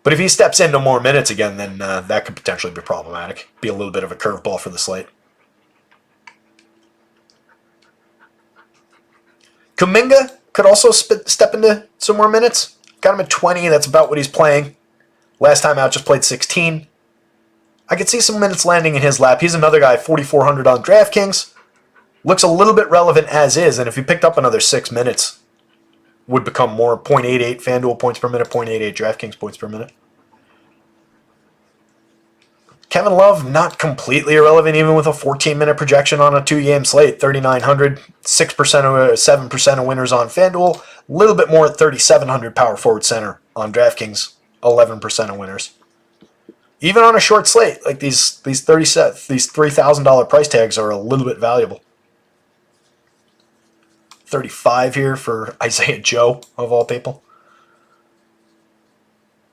But if he steps into more minutes again, then that could potentially be problematic. Be a little bit of a curveball for the slate. Kuminga could also step into some more minutes. Got him at 20. That's about what he's playing. Last time out, just played 16. I could see some minutes landing in his lap. He's another guy, 4,400 on DraftKings. Looks a little bit relevant as is, and if he picked up another 6 minutes, would become more 0.88 FanDuel points per minute, 0.88 DraftKings points per minute. Kevin Love, not completely irrelevant, even with a 14-minute projection on a 2-game slate. 3,900, 7% of winners on FanDuel. A little bit more at 3,700 power forward center on DraftKings. 11% of winners. Even on a short slate, like these $3,000 price tags are a little bit valuable. 35 here for Isaiah Joe, of all people.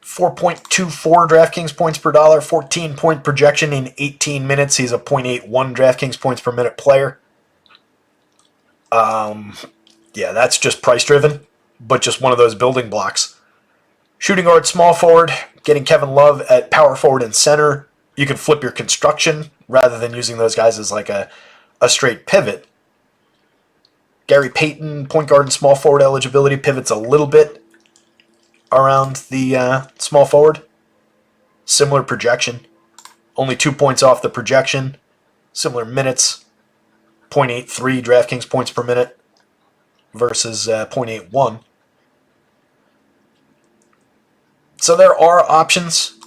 4.24 DraftKings points per dollar, 14-point projection in 18 minutes. He's a 0.81 DraftKings points per minute player. Yeah, that's just price-driven, but just one of those building blocks. Shooting guard, small forward, getting Kevin Love at power forward and center. You can flip your construction rather than using those guys as like a straight pivot. Gary Payton, point guard and small forward eligibility, pivots a little bit around the small forward. Similar projection. Only 2 points off the projection. Similar minutes. 0.83 DraftKings points per minute versus 0.81. So there are options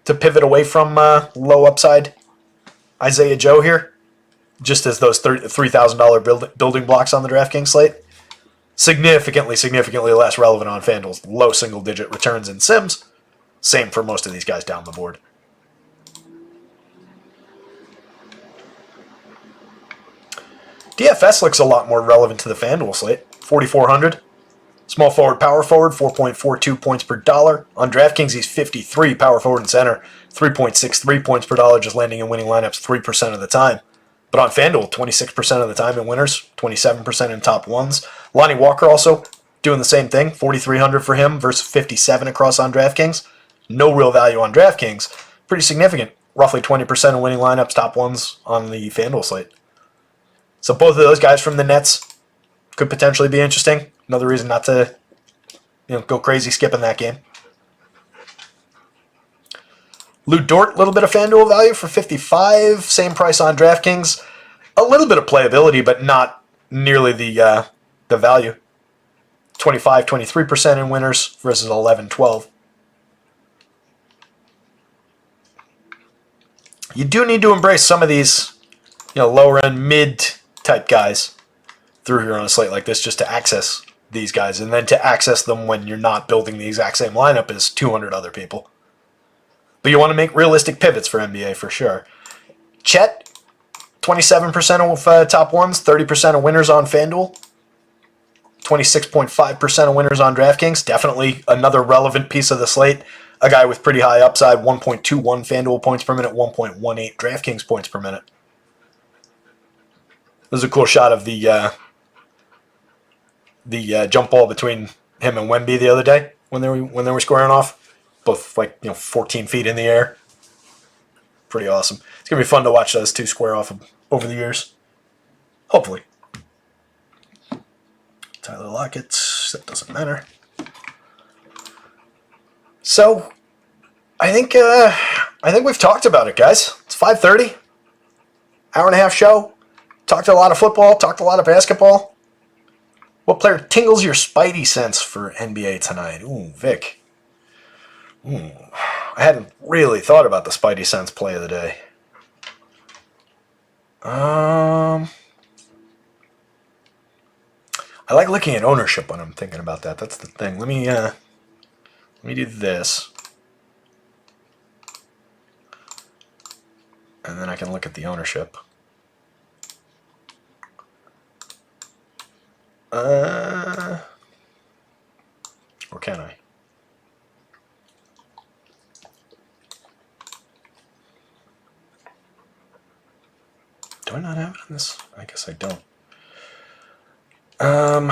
to pivot away from low upside Isaiah Joe here, just as those $3,000 building blocks on the DraftKings slate. Significantly less relevant on FanDuel's low single-digit returns in Sims. Same for most of these guys down the board. DFS looks a lot more relevant to the FanDuel slate. 4,400. Small forward, power forward, 4.42 points per dollar. On DraftKings, he's 53, power forward and center, 3.63 points per dollar, just landing in winning lineups 3% of the time. But on FanDuel, 26% of the time in winners, 27% in top ones. Lonnie Walker also doing the same thing, 4,300 for him versus 57 across on DraftKings. No real value on DraftKings. Pretty significant, roughly 20% of winning lineups, top ones on the FanDuel slate. So both of those guys from the Nets could potentially be interesting. Another reason not to go crazy skipping that game. Lou Dort, a little bit of FanDuel value for 55, same price on DraftKings. A little bit of playability, but not nearly the value. 25, 23% in winners versus 11, 12. You do need to embrace some of these, lower end mid type guys through here on a slate like this just to access these guys, and then to access them when you're not building the exact same lineup as 200 other people. But you want to make realistic pivots for NBA for sure. Chet, 27% of top ones, 30% of winners on FanDuel, 26.5% of winners on DraftKings. Definitely another relevant piece of the slate. A guy with pretty high upside, 1.21 FanDuel points per minute, 1.18 DraftKings points per minute. This is a cool shot of the jump ball between him and Wemby the other day when they were squaring off. Both 14 feet in the air. Pretty awesome. It's going to be fun to watch those two square off over the years. Hopefully. Tyler Lockett, that doesn't matter. So, I think we've talked about it, guys. It's 5:30. Hour and a half show. Talked a lot of football, talked a lot of basketball. What player tingles your spidey sense for NBA tonight? Ooh, Vic. I hadn't really thought about the Spidey Sense play of the day. I like looking at ownership when I'm thinking about that. That's the thing. Let me do this, and then I can look at the ownership. Or can I? Do I not have it in this? I guess I don't. All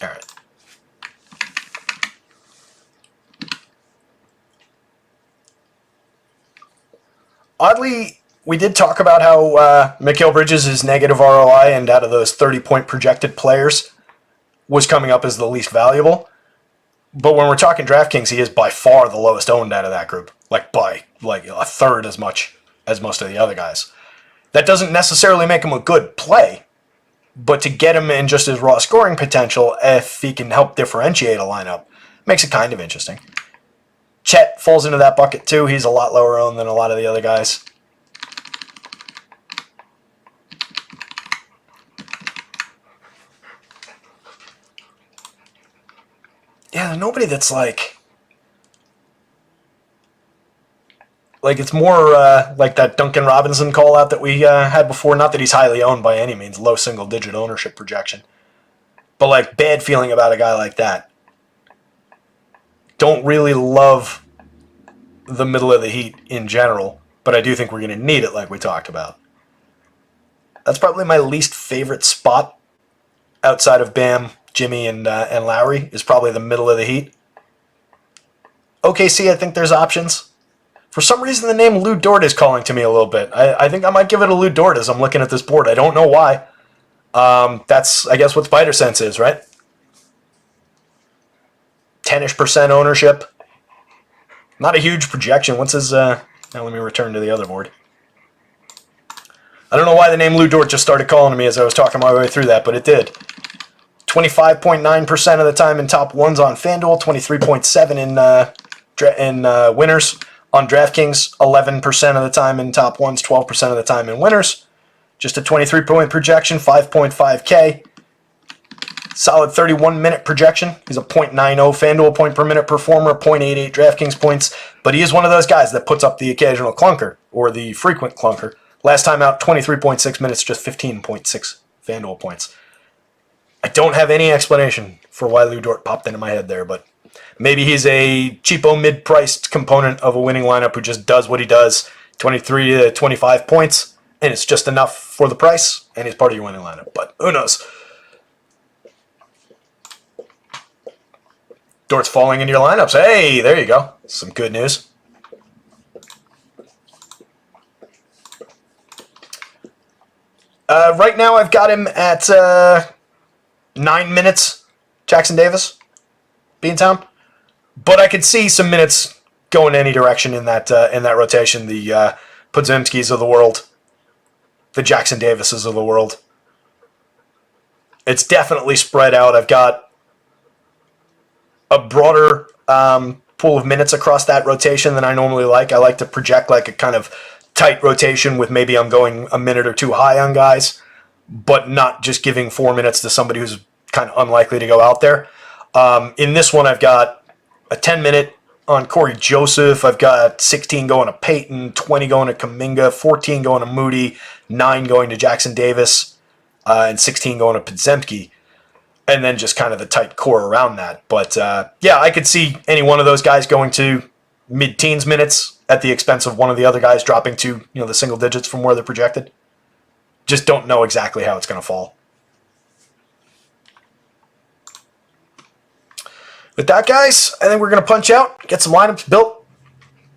right. Oddly, we did talk about how Mikal Bridges is negative ROI, and out of those 30-point projected players was coming up as the least valuable. But when we're talking DraftKings, he is by far the lowest owned out of that group, by a third as much as most of the other guys. That doesn't necessarily make him a good play, but to get him in just his raw scoring potential, if he can help differentiate a lineup, makes it kind of interesting. Chet falls into that bucket too. He's a lot lower owned than a lot of the other guys. Yeah, nobody that's like it's more like that Duncan Robinson call out that we had before. Not that he's highly owned by any means, low single digit ownership projection, but bad feeling about a guy like that. Don't really love the middle of the heat in general, but I do think we're going to need it like we talked about. That's probably my least favorite spot outside of Bam, Jimmy, and Lowry is probably the middle of the heat. OKC, I think there's options. For some reason, the name Lou Dort is calling to me a little bit. I think I might give it a Lou Dort as I'm looking at this board. I don't know why. That's, I guess, what Spider Sense is, right? 10-ish% ownership. Not a huge projection. What's his... Now let me return to the other board. I don't know why the name Lou Dort just started calling to me as I was talking my way through that, but it did. 25.9% of the time in top ones on FanDuel, 23.7% in winners. On DraftKings, 11% of the time in top ones, 12% of the time in winners. Just a 23-point projection, 5.5K. Solid 31-minute projection. He's a .90 FanDuel point per minute performer, .88 DraftKings points. But he is one of those guys that puts up the occasional clunker, or the frequent clunker, Last time out, 23.6 minutes, just 15.6 FanDuel points. I don't have any explanation for why Lou Dort popped into my head there, but maybe he's a cheapo mid-priced component of a winning lineup who just does what he does, 23 to 25 points, and it's just enough for the price, and he's part of your winning lineup. But who knows? Dort's falling into your lineups. Hey, there you go. Some good news. Right now, I've got him at 9 minutes. Jackson Davis, Beantown, but I could see some minutes going any direction in that rotation. The Podzimskis of the world, the Jackson Davises of the world. It's definitely spread out. I've got a broader pool of minutes across that rotation than I normally like. I like to project like a kind of tight rotation with maybe I'm going a minute or two high on guys, but not just giving 4 minutes to somebody who's kind of unlikely to go out there. In this one, I've got a 10-minute on Corey Joseph. I've got 16 going to Peyton, 20 going to Kuminga, 14 going to Moody, 9 going to Jackson Davis, and 16 going to Podzimski. And then just kind of the tight core around that. But, yeah, I could see any one of those guys going to mid-teens minutes at the expense of one of the other guys dropping to the single digits from where they're projected. Just don't know exactly how it's going to fall. With that, guys, I think we're going to punch out, get some lineups built,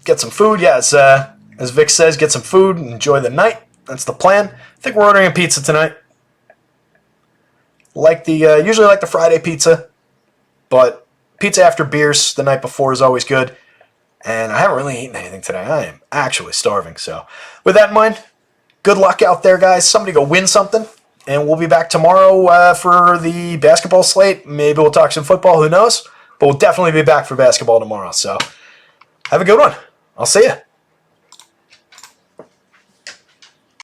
get some food. Yeah, as Vic says, get some food and enjoy the night. That's the plan. I think we're ordering a pizza tonight. Usually like the Friday pizza, but pizza after beers the night before is always good. And I haven't really eaten anything today. I am actually starving. So with that in mind, good luck out there, guys. Somebody go win something. And we'll be back tomorrow for the basketball slate. Maybe we'll talk some football. Who knows? But we'll definitely be back for basketball tomorrow. So have a good one. I'll see you.